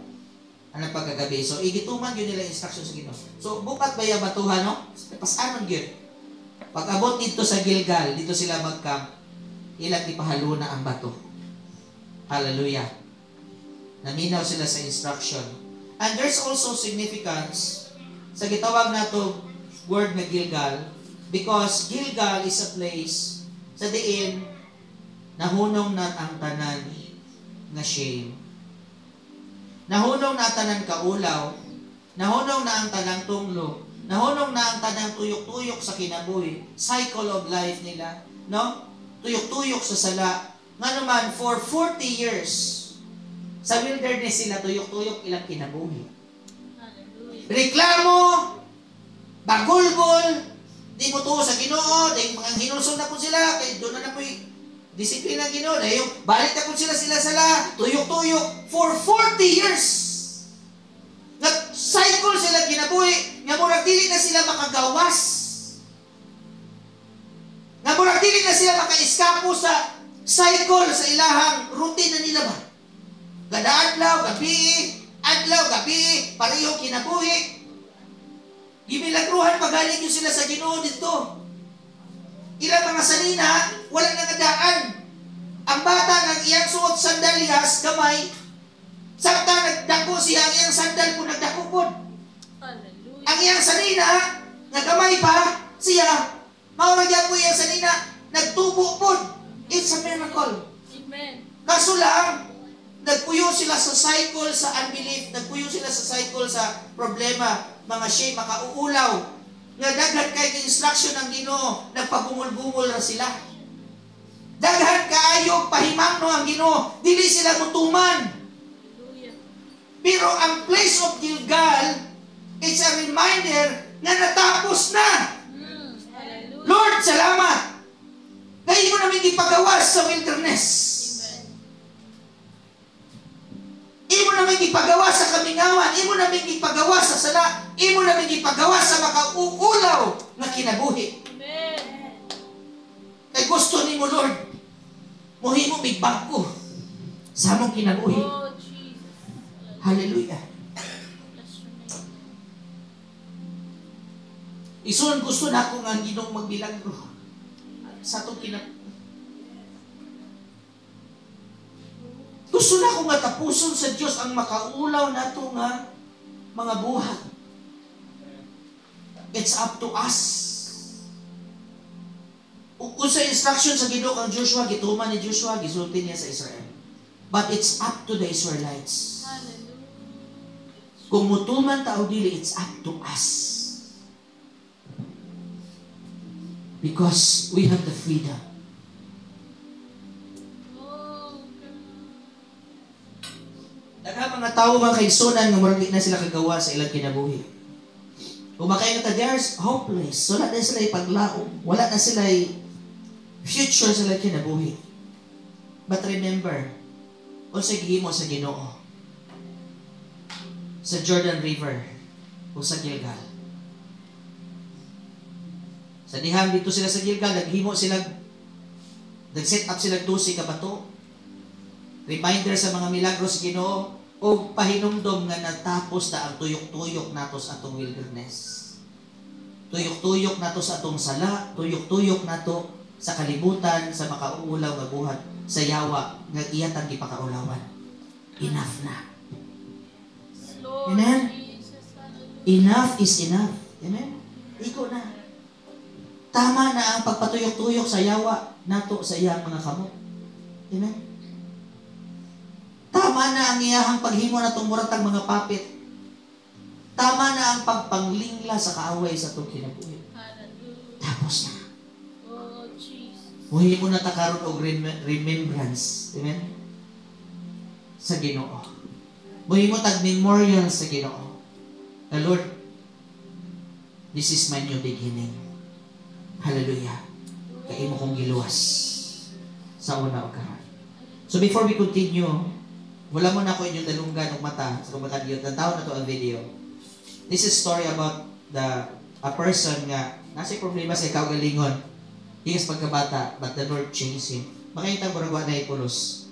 Anong pagkagabi. So, igituman yun nila instruction sa Ginoo. So, bukat ba yung batuhan, no? Pasanon yun. Pag-abot dito sa Gilgal, dito sila magkamp, ilang ipahalo na ang bato. Hallelujah. Naminaw sila sa instruction. And there's also significance sa gitawag nato word na Gilgal, because Gilgal is a place sa diin nahunong na ang tanan nga shame. Nahunong na ang tanan kaulaw, nahunong na ang tanang tunglo, nahunong na ang tanang tuyok-tuyok sa kinabuhi, cycle of life nila, no? Tuyok-tuyok sa sala. Nga naman, for 40 years, sa wilderness sila, tuyok-tuyok ilang kinabuhi.
Hallelujah.
Reklamo, bagulgol, di mo tuo sa Ginoo, dahil mga hinulsol na po sila, kaya doon na po yung disiplina ng Ginoo, dahil balik na po sila sala, tuyok-tuyok, for 40 years. Nag-cycle sila kinabuhi, nga murag dili na sila makagawas. Nga murag dili na sila maka-eskapo sa cycle sa ilahang routine na nila ba? Kada adlaw, gabi, pareho kinabuhi. Gimilagruhan pagaling nyo sila sa Ginoo dito. Ilang mga sanina, walang nangadaan. Ang bata ng iyang suot sandalyas, gamay, sakta nagdako siya, ang iyang sandal po nagdako po.
Hallelujah.
Ang iyang sanina, nagamay pa siya, mauragyan po iyang sanina, nagtubo po. It's a miracle.
Amen.
Kaso lang, nagpuyo sila sa cycle sa unbelief, nagpuyo sila sa cycle sa problema, mga shame, makauulaw. Nga daghan kay instruction ng Ginoo, nagpabungol-bungol na sila. Daghan kaayo pahimangno ang Ginoo, dili sila mutuman.
Hallelujah.
Pero ang place of Gilgal, it's a reminder na natapos na.
Hallelujah.
Lord, salamat. Dahil mo namin ipagawas sa wilderness.
Amen.
Imo namin ipagawa sa kamingawan, imo namin ipagawa sa sala, imo namin ipagawa sa makauulaw na kinabuhi.
Amen.
Kay gusto ni mo, Lord, muhimo mig bangko sa among kinabuhi.
Oh, Jesus.
Hallelujah.
Bless your name.
Isun gusto na ako nga Ginoong magbilagro sa atong kinabuhi. Gusto na akong tapuson sa Diyos ang makaulaw na ito nga mga buhat. It's up to us. Kung sa instruction sa Ginoo kang Joshua, gituman ni Joshua, gisulti niya sa Israel. But it's up to the Israelites.
Hallelujah.
Kung mutuman tao dili, it's up to us. Because we have the freedom.
Oh,
Daghang mga tao mga kaigsunan nga murag di na sila kagawa sa ilang kinabuhi. Kung makaingon ta, they are hopeless. Wala na sila ipaglaom. Wala na sila future sa ilang kinabuhi. But remember, unsay gihimo sa Ginoo sa Jordan River o sa Gilgal. Sa dihang dito sila sa Gilgal, naghimo sila, nag-set up sila 12 ka bato. Reminder sa mga milagro sa Ginoo o pahinumdom nga natapos na ang tuyok-tuyok nato sa atong wilderness. Tuyok-tuyok nato sa atong sala, tuyok-tuyok nato sa kalibutan, sa makauulaw nga buhat, sa yawa nga iyatang gipakaulawan. Enough na.
Lord
Amen?
Jesus, hallelujah.
Enough is enough. Amen? Iko na. Tama na ang pagpatuyok-tuyok sa yawa nato sa iyang mga kamot. Amen? Tama na ang iyahang paghimo na tumuratang mga papit. Tama na ang pagpanglingla sa kaaway sa itong kinabuhi.
Hallelujah.
Tapos na.
Oh, Jesus.
Muhi mo na takaroon og remembrance. Amen? Sa Ginoo. Muhi mo tag memorial sa Ginoo. The Lord, this is my new beginning. Hallelujah. Kaya mo kong giluwas sa una o karon. So before we continue, wala mo na ako inyong dalunggan ng mata sa kumakadiyot. Nantaw na to ang video. This is story about a person nga nasa problema sa kaugalingon. Higas pagkabata, but the Lord changed him. Makita mo ragwa na ipulos.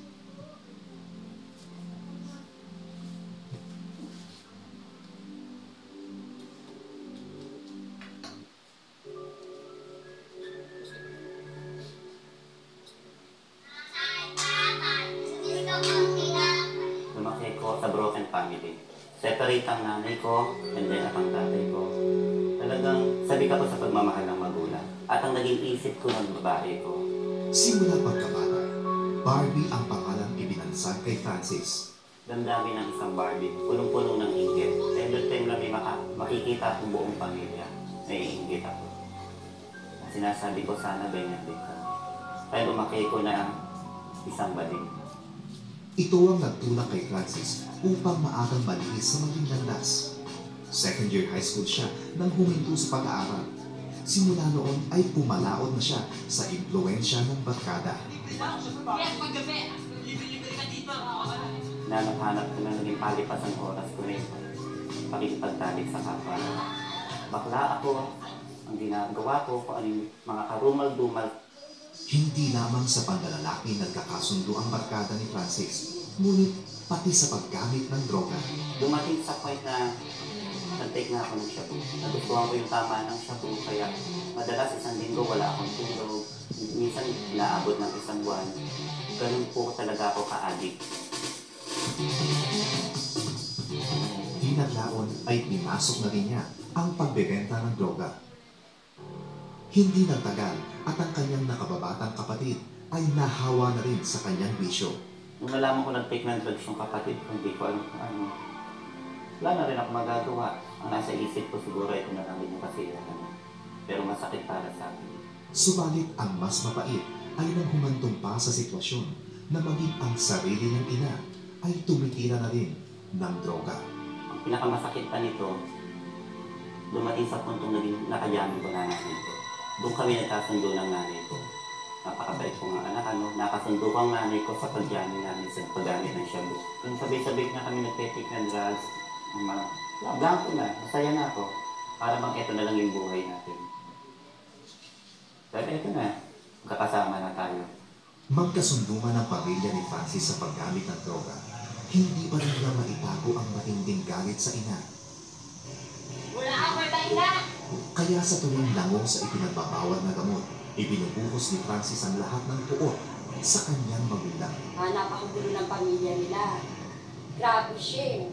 Lumaki ko sa broken family. Separate ang nanay ko, and then ang tatay ko. Talagang sabik ako sa pagmamahal ng magulang. At ang naging isip ko ng babae ko.
Simula pagkabata, Barbie ang pangalang ibinansag kay Francis.
Damdamin ng isang Barbie, punong-puno ng inggit. Every time na may makikita akong buong pamilya, naiinggit ako. Sinasabi ko sana ganyan din ka. Kaya lumaki ko na isang bading.
Ito ang nagtulak kay Francis upang maagang malihis sa maging landas. Second year high school siya nang huminto sa pag-aaral. Simula noon ay pumalaod na siya sa impluensya ng barkada.
Nanap-hanap ko na naging palipas ang oras ko rin. Pakikipagtalik sa kapwa. Bakla ako, ang ginagawa ko kung ano yung mga karumal-dumal.
Hindi lamang sa panlalaki nagkakasundo ang barkada ni Francis, ngunit pati sa paggamit ng droga.
Dumating sa point na nag-take na ako ng shabu. Nagustuhan ko yung tama ng shabu, kaya madalas isang linggo wala akong tulog. Minsan inaabot ng isang buwan. Ganun po talaga ako ka-addict.
Di naglaon ay pinasok na rin niya ang pagbebenta ng droga. Hindi nagtagal at ang kanyang nakababatang kapatid ay nahawa na rin sa kanyang bisyo.
Nung nalaman ko nag-take ng drugs yung kapatid ko, hindi ko alam kung ano. Wala na rin ako magagawa. Ang nasa isip ko siguro ito na lang din yung kasiyahan. Pero masakit para sa akin.
Subalit ang mas mapait ay nang humantong pa sa sitwasyon na maging ang sarili ng ina ay tumitira na rin ng droga.
Ang pinakamasakit pa nito, dumating sa puntong naging nakayamin ko na nanay ko. Doon kami nagkasundo ng nanay ko. Napakabait ko nga anak, nakasundo ko ang nanay ko sa pagyamin namin sa paggamit ng shabu. Kung sabay-sabay na kami nagpe-take ng drugs, blanco na, masaya na ako. Para bang ito na lang yung buhay natin. Pero ito na, magkakasama na tayo.
Magkasundo man ang pamilya ni Francis sa paggamit ng droga, hindi pa rin niya maitago ang matinding galit sa ina.
Wala ako na ina!
Kaya sa tuwing langong sa ipinagbabawal na gamot, ibinubuhos ni Francis ang lahat ng puot sa kanyang magulang.
Napakagulo ng pamilya nila. Grabe siya.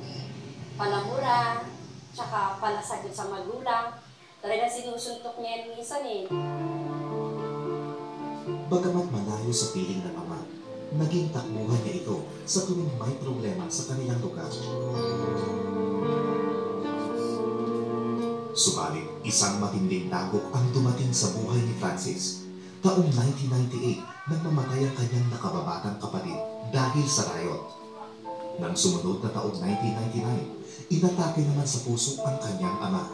Palamura, tsaka palasagot sa magulang. Talagang sinusuntok niya yan minsan eh.
Bagamat malayo sa piling ng ama, naging takbuhan niya ito sa tuwing may problema sa kanilang lugar. Subalit, isang matinding dagok ang dumating sa buhay ni Francis. Taong 1998, nang mamatay ang kanyang nakababatang kapatid dahil sa riot. Nang sumunod na taong 1999, inatake naman sa puso ang kanyang ama.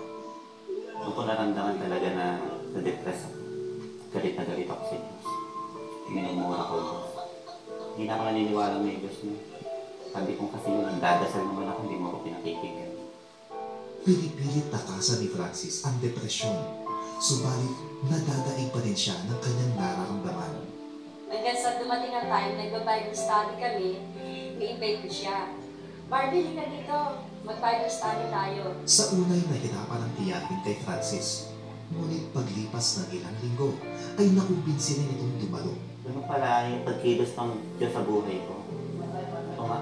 Doon ko naramdaman talaga na na-depress ako. Galit na galit ako sa Diyos. Minumura ko Diyos. Hindi na ako naniniwala may Diyos niya. Sabi ko kasi nung nagdadasal naman ako, hindi mo ako pinakikigyan.
Pinipilit takasan ni Francis ang depresyon. Subalit, nadadaig pa rin siya ng kanyang nararamdaman.
Hanggang sa dumating ang time, nag-Bible study kami, ni-invite ko siya. Barbie, ka dito. Mag-Bible study tayo.
Sa unay nahirapan ang tiyakin kay Francis. Ngunit paglipas ng ilang linggo, ay nakumbinsi rin itong dumalo.
Ano pala yung pagkilos ng Diyos sa buhay ko? Ito nga,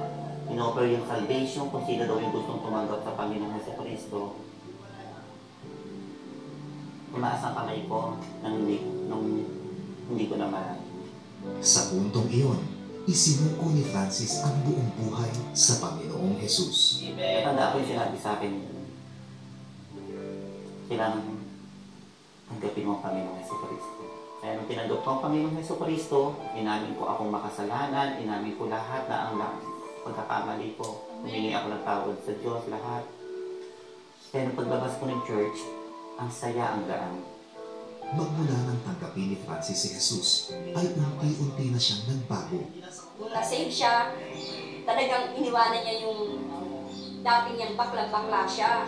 in-offer yung salvation kung sino daw yung gustong tumanggap sa Panginoong Jesucristo. Tumaas ang kamay ko nung hindi ko na mahal.
Sa puntong iyon, isinuko ni Francis ang buong buhay sa Panginoong Jesus.
Tanda ko yung sinabi sa akin, kailangan tanggapin mo ang Panginoong Jesucristo. Kaya nung tinanggap ko ang Panginoong Jesucristo, inamin ko akong makasalanan, inamin ko lahat na ang pagkakamali ko. Humingi ako ng tawad sa Diyos, lahat. Kaya nung paglabas ko ng church, ang saya, ang gaan.
Magmula nang tanggapin ni Francis si Jesus, ay unti-unti na siyang nagbago.
Nung na-save siya, talagang iniwanan niya yung dati niyang bakla-bakla siya.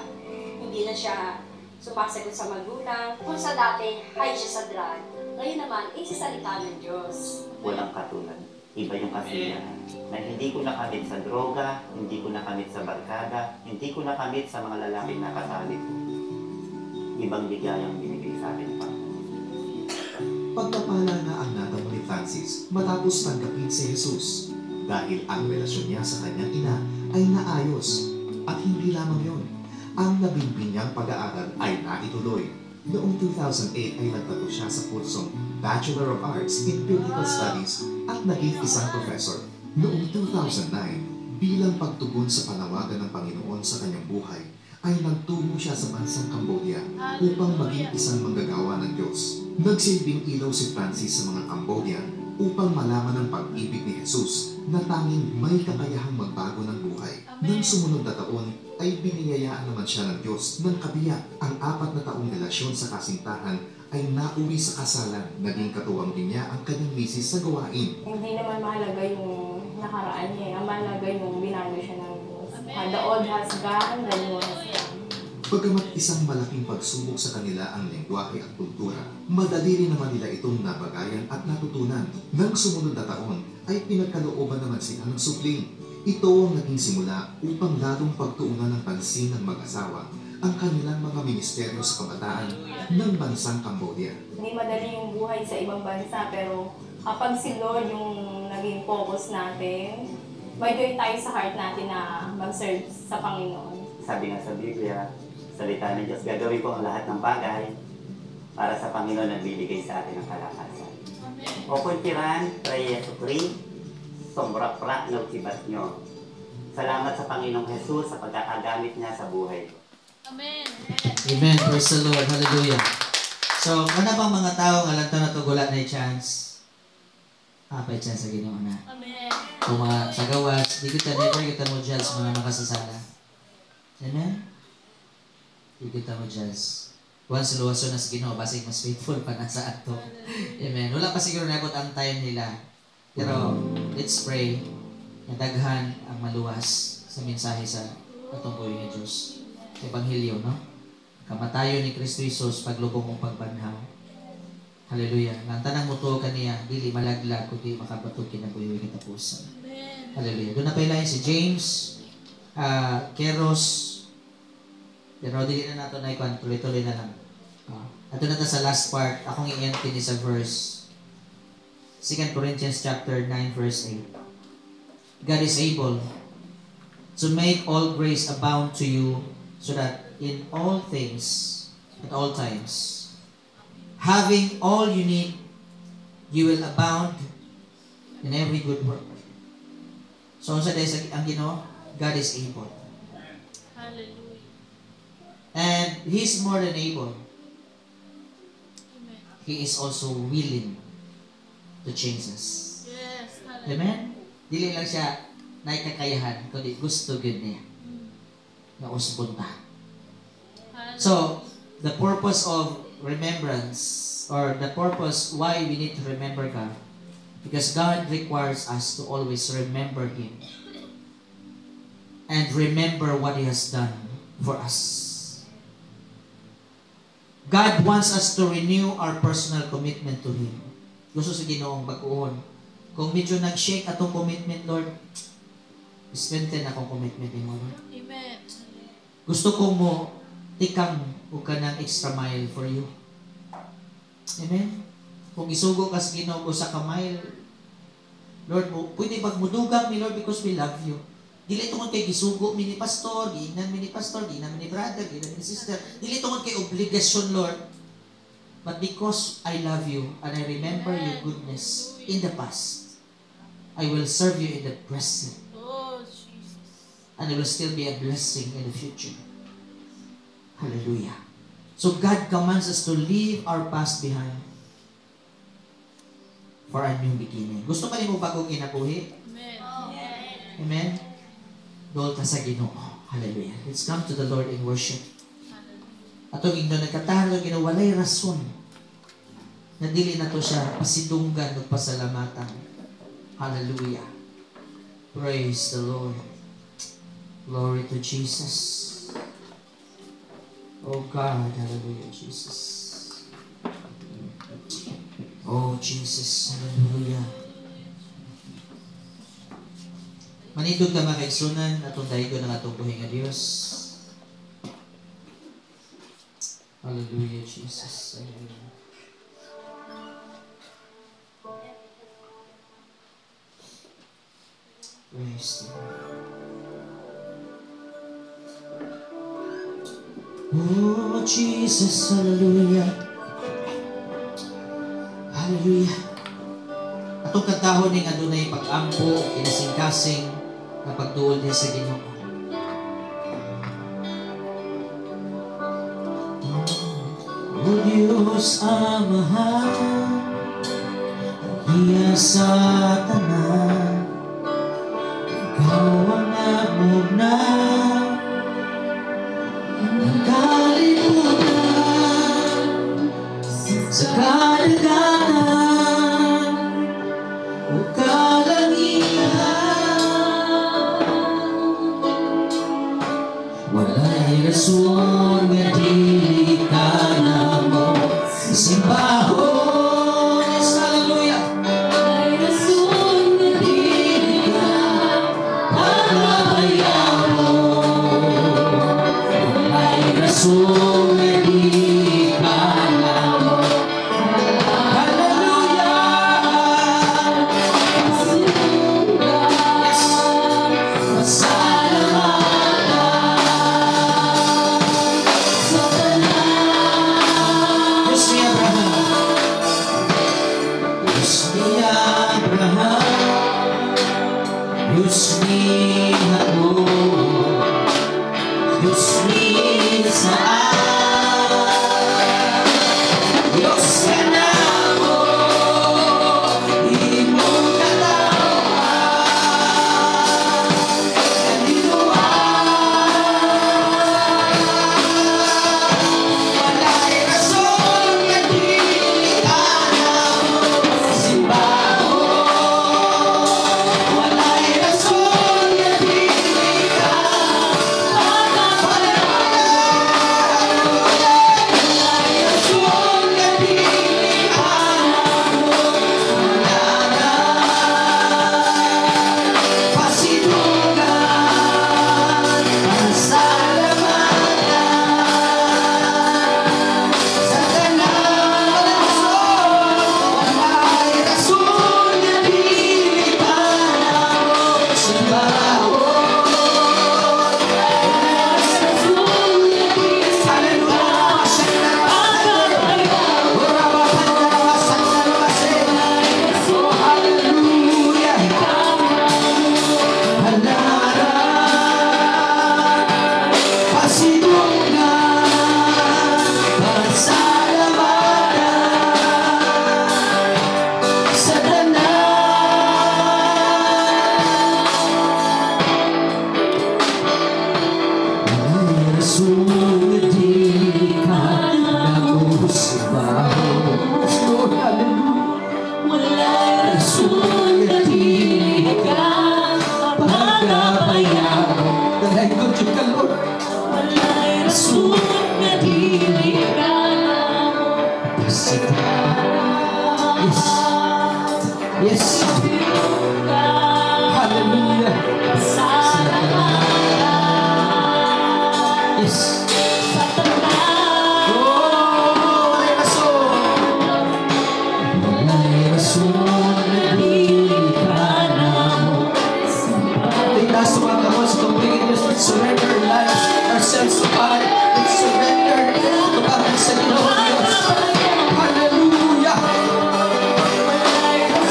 Hindi na siya sumasagot sa magulang. Kung sa dati, high siya sa drug. Ngayon naman, isasalita ng Diyos.
Walang katulad. Iba yung kasiyahan. Na hindi ko nakamit sa droga, hindi ko nakamit sa barkada, hindi ko nakamit sa mga lalaking nakasali ko. Ibang ligayang binigay sa akin pa.
Pagpapala na ang natamo ni Francis matapos tanggapin si Jesus dahil ang relasyon niya sa kanyang ina ay naayos. At hindi lamang yon, ang nabimbing niyang pag-aaral ay naituloy. Noong 2008 ay nagtato siya sa kursong Bachelor of Arts in Biblical Studies at naging isang professor. Noong 2009, bilang pagtugon sa panawagan ng Panginoon sa kanyang buhay, ay nagtungo siya sa bansang Cambodia upang maging isang manggagawa ng Diyos. Nagsilbing ilaw si Francis sa mga Cambodian upang malaman ang pag-ibig ni Jesus na tanging may kakayahang magbago ng buhay. Nang sumunod na taon, ay biniyayaan naman siya ng Diyos ng kabiyak. Ang 4 na taong relasyon sa kasintahan ay nauwi sa kasalan. Naging katuwang din niya ang kanyang misis sa gawain.
Hindi naman mahalaga yung nakaraan niya. Ang mahalaga yung binago siya ng Diyos. The old has gone, the new has come.
Pagkamat isang malaking pagsubok sa kanila ang lengguwahe at kultura, madali rin naman nila itong nabagayan at natutunan. Nang sumunod na taon, ay pinagkalooban naman sila ng supling. Ito ang naging simula upang lalong pagtuunan ng pansin ng mag-asawa ang kanilang mga ministeryo sa kabataan ng bansang Cambodia.
Hindi madali yung buhay sa ibang bansa, pero kapag si Lord yung naging focus natin, may joy tayo sa heart natin na mag-serve sa Panginoon.
Sabi nga sa Biblia, salita ng Diyos, gagawin ko ang lahat ng bagay para sa Panginoon na bibigay sa atin ng kalakasan. O kuntiran, prayer to pray, sombra-pra na usibat nyo. Salamat sa Panginoong Jesus sa pagkakagamit niya sa buhay ko.
Amen.
Amen. Praise the Lord. Hallelujah. So, ano bang mga tao nga lang na tugulan na chance? May chance sa Ginoo na.
Amen.
Kung mga sagawas, di kita never kita mo judge mga nakasasala. Amen? Di kita mo judge. Once luwaso na sa Ginoo, basig mas faithful pa na sa ato. Amen. Wala pa siguro nakot ang time nila. Pero, let's pray na daghan ang maluwas sa mensahe sa atong buhay ni Diyos. Sa Ebanghelyo, no? Kamatayon ni Kristo Jesus, paglubong mong pagbanhaw. Hallelujah. Ang tanang mutuo kaniya, dili malaglag, kundi makabatog kinabuhi kitapusan. Hallelujah. Doon na pailayan si James, Keros, pero dili na nato na ikuan, tuloy-tuloy na lang. Ato na ta sa last part, akong i-end kini sa verse 2 Corinthians chapter 9 verse 8. God is able to make all grace abound to you, so that in all things, at all times, having all you need, you will abound in every good work. So, sa dahil ang Ginoo, God is able.
Hallelujah.
And He's more than able.
Amen.
He is also willing to change us.
Yes. Hallelujah.
Amen? Dili lang siya na kakayahan, kundi gusto gud niya na usbon ta. So, the purpose of remembrance, or the purpose why we need to remember God, because God requires us to always remember Him and remember what He has done for us. God wants us to renew our personal commitment to Him. Gusto sa Ginoong baguhon. Kung medyo nag-shake atong commitment, Lord, strengthen akong commitment mo, Lord.
Amen.
Gusto ko mo tikang o ka ng extra mile for you. Amen? Kung isugo ka sa Ginoo sa kamile, Lord, pwede magmudugang mi, Lord, because we love you. Dili tungod kay gisugo mi ni pastor, giingnan mi ni pastor, giingnan mi ni brother, giingnan mi ni sister. Dili tungod kay obligasyon, Lord. But because I love you and I remember your goodness in the past, I will serve you in the present.
Oh, Jesus.
And it will still be a blessing in the future. Hallelujah. So God commands us to leave our past behind for a new beginning. Gusto pa rin mo bagong kinabuhi?
Amen.
Amen? Dol ka sa Ginoo. Hallelujah. Let's come to the Lord in worship. Atong igno nagkatahan ng Ginoo, walay rason na dili na to siya pasidunggan o pasalamatan. Hallelujah. Praise the Lord. Glory to Jesus. Oh God, hallelujah, Jesus. Oh Jesus, hallelujah. Manindog ka mga kaigsunan, atong daigo ng atong buhay nga Diyos. Hallelujah, Jesus. Hallelujah. Praise the Lord. Oh, Jesus, hallelujah. Hallelujah. Atong katahon ning adunay pag-ampo, kinasing-kasing na pagtuol niya sa Ginoo. O Diyos Amahan, iya sa tanan, Ikaw ang namuna ng kalibutan sa kadagatan o kalangitan. Walay rason nga dili ka na mo simbahon. Yes, hallelujah. Walay rason nga dili ka pagbabayahon. Walay rason nga dili ka na mo. Hallelujah. Yes. Masalamatan sa tanan. Diyos ni Abraham. Diyos ni Abraham. Diyos ni Jacob. Diyos ni Isaac. last one, come on, so completely just surrender our lives, ourselves to God. Let's surrender to God sa Panginoon Diyos. Hallelujah!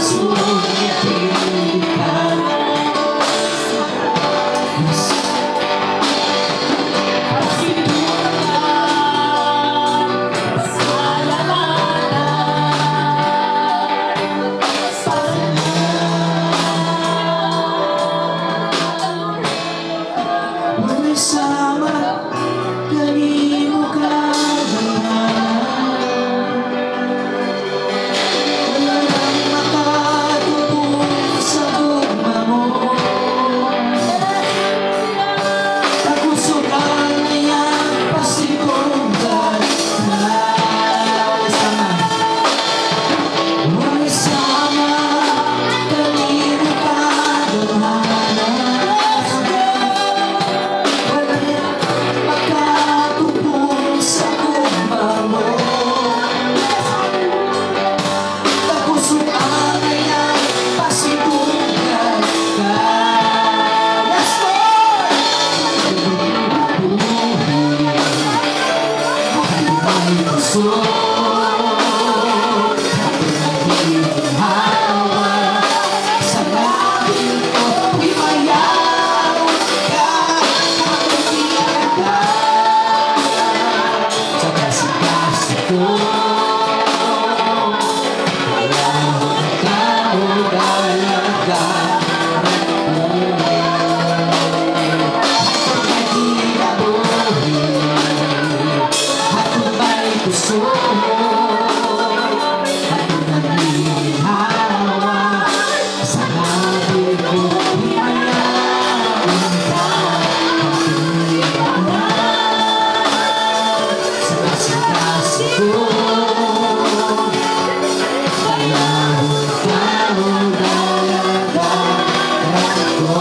Sulitin ka. Sama kanimo ka wala nang makatupong sa tugma mo. Tagusugan niya pasikonggan na wala sama kanimo ka makatupong sa tugma mo. Tagusugan niya pasikonggan ka. Yes, Lord! Ay gusto hawa sa langit ko imayaw ka kapag ka sa kasi ko wala ka o dalaga gusto mo at naghihawa sa langit ko imayawan ka sa kasi ko wala ka o dalaga ko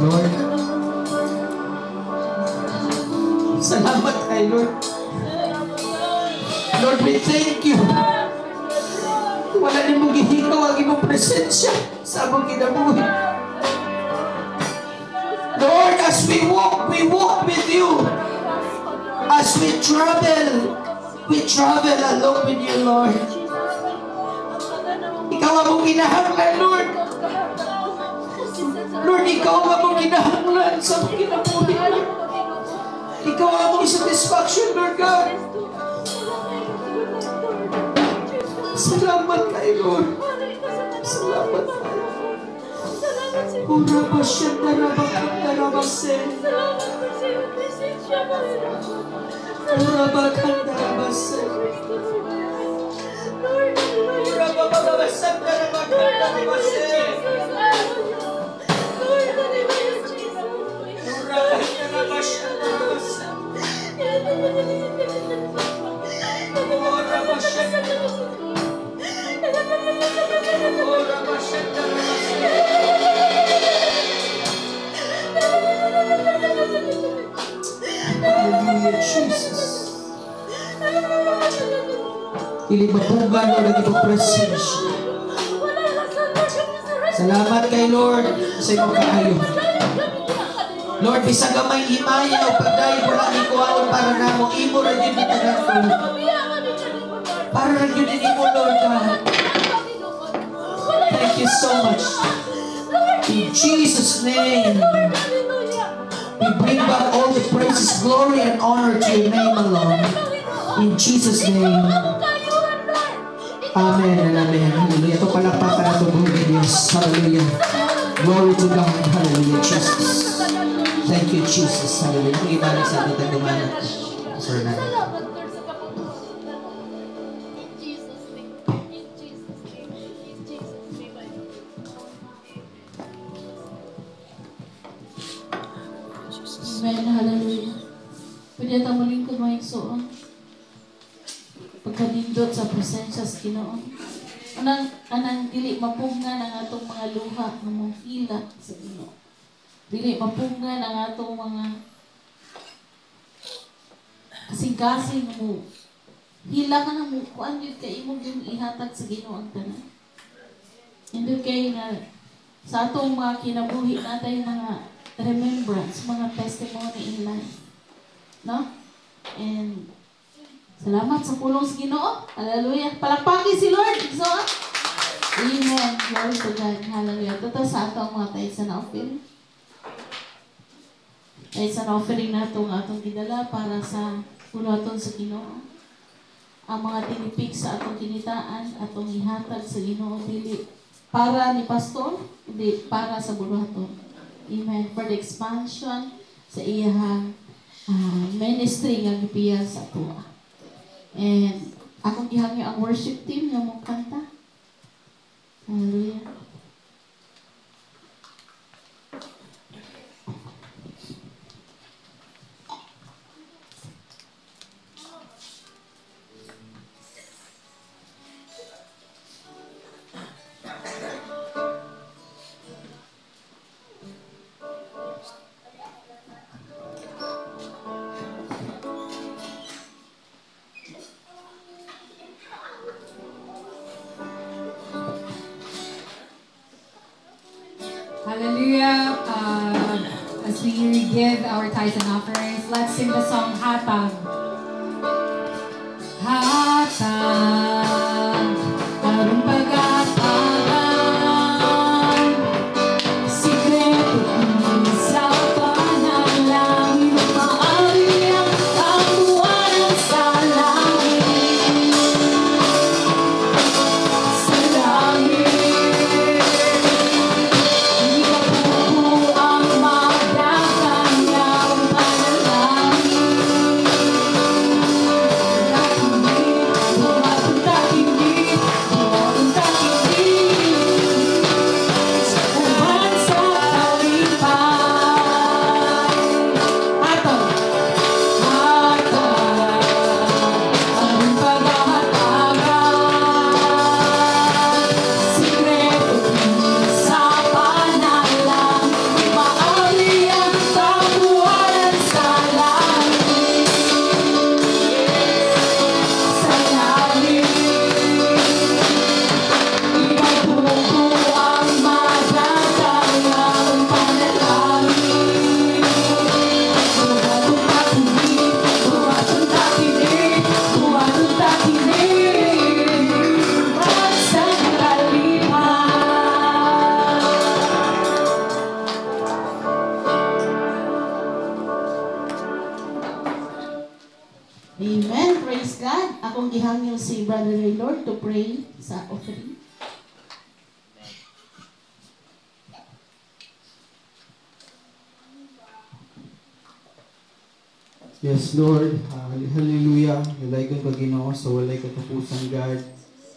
Lord, salamat kay Lord. Lord, we thank you. Wala din mong gihikaw ang imong presensya sa among kinabuhi. Lord, as we walk with you. As we travel along with you, Lord. Ikaw ang mong ginahanglan, Lord. Lord, ikaw ang mong ginahanglan sa among kinabuhi, Lord. Ikaw ang mong satisfaction, Lord God. Salamat kayo, Lord. Salamat kayo. Urabasyan, darabakan, darabasen. Urabakan, darabasen. Urabakan, darabasen. Hallelujah, Jesus. Ili mapugan o naging presensya. Salamat kay Lord sa imong kaayo. Lord, bisag gamay imayaw, pagdayo wala ni kuhaon para namo, imo ra gyud kita nato. Para ra gyud imo, Lord God. Thank you so much. In Jesus' name, we bring back all the praises, glory, and honor to your name alone. In Jesus' name. Amen and amen. Hallelujah. Ito palakpakan na ito, Diyos. Hallelujah. Glory to God. Hallelujah, Jesus. Thank you, Jesus. Hallelujah. Kung ibalik sa atin tayo dumanak. Sir na.
Amen. Hallelujah. Pwede natin malingkod mga igsoon. Pagkanindot sa presensya sa Ginoo. Anang dili mapungan ang atong mga luha ng mga hila sa Ginoo. Dili mapungan ang atong mga kasing-kasing mo. Hila ka na mo. Kuan yun kay imong yung ihatag sa Ginoo ang tanan. Hindi kay na sa atong mga kinabuhi natin mga remembrance, mga testimony in life. No? And salamat sa pulong sa Ginoo. Hallelujah. Palakpakin si Lord. So, amen. Glory to God. Hallelujah. Ito sa atong mga tayo na offering. Tayo na offering na atong gidala para sa puluhaton sa Ginoo. Ang mga tinipig sa atong kinitaan, atong ihatag sa Ginoo, dili para ni pastor, hindi para sa buluhaton. Amen. For the expansion sa iyang ministry nga gipiya sa tuwa. And akong gihangyo ang worship team nga mong kanta. Hallelujah.
Hallelujah. As we give our tithes and offerings, let's sing the song Hatag. Hatag, arong pag-atagan, sikreto sa panalangin, maari ang kabuuan sa langit. Sa langit.
Amen. Praise God. Akong gihangyo si Brother Lord to pray sa offering.
Yes, Lord. Hallelujah. Ilaykon ka, Ginoo, sa walay katapusan, God.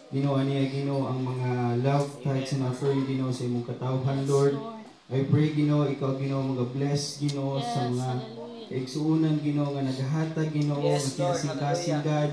Ginoo, niya, Ginoo, ang mga love, kahit sinafering, Ginoo, sa imong katawhan, Lord. I pray, Ginoo, ikaw, Ginoo, mag-bless, Ginoo, sa mga kaigsuunan, Ginoo, nga naghahatag, Ginoo, nga kinasing-kasing, God.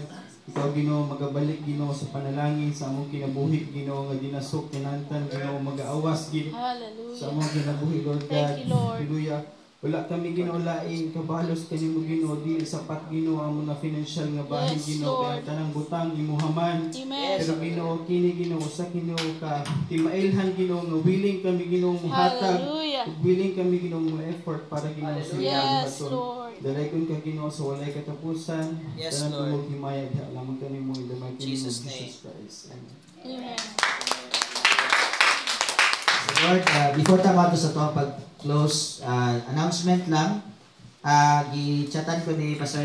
Ikaw, Ginoo, magabalik, Ginoo, sa panalangin, sa among kinabuhi, Ginoo, nga dinasok, tinantan, Ginoo, mag-aawas, Ginoo,
Hallelujah.
sa among kinabuhi, Lord God.
Thank you, Lord.
Hallelujah.
Wala kami ginolaing kabalos kanimo Ginoo dili sapat Ginoo ang mga financial nga bahin
Yes,
Ginoo
Lord.
kaya tanang butang imuhaman.
Amen.
Pero Ginoo kini Ginoo sa Ginoo ka timailhan Ginoo nga willing kami Ginoo muhatag.
Hallelujah.
Willing kami Ginoo mo effort para Ginoo sa
Yes, Lord.
Dalay ka Ginoo sa walay katapusan.
Yes,
Tanang
Lord.
tumog himayag alam kanimo in the mighty name of
Jesus'
Jesus Christ. Amen.
Amen.
So Lord, before tayo sa to pag-close, announcement lang. Gichatan ko ni Pastor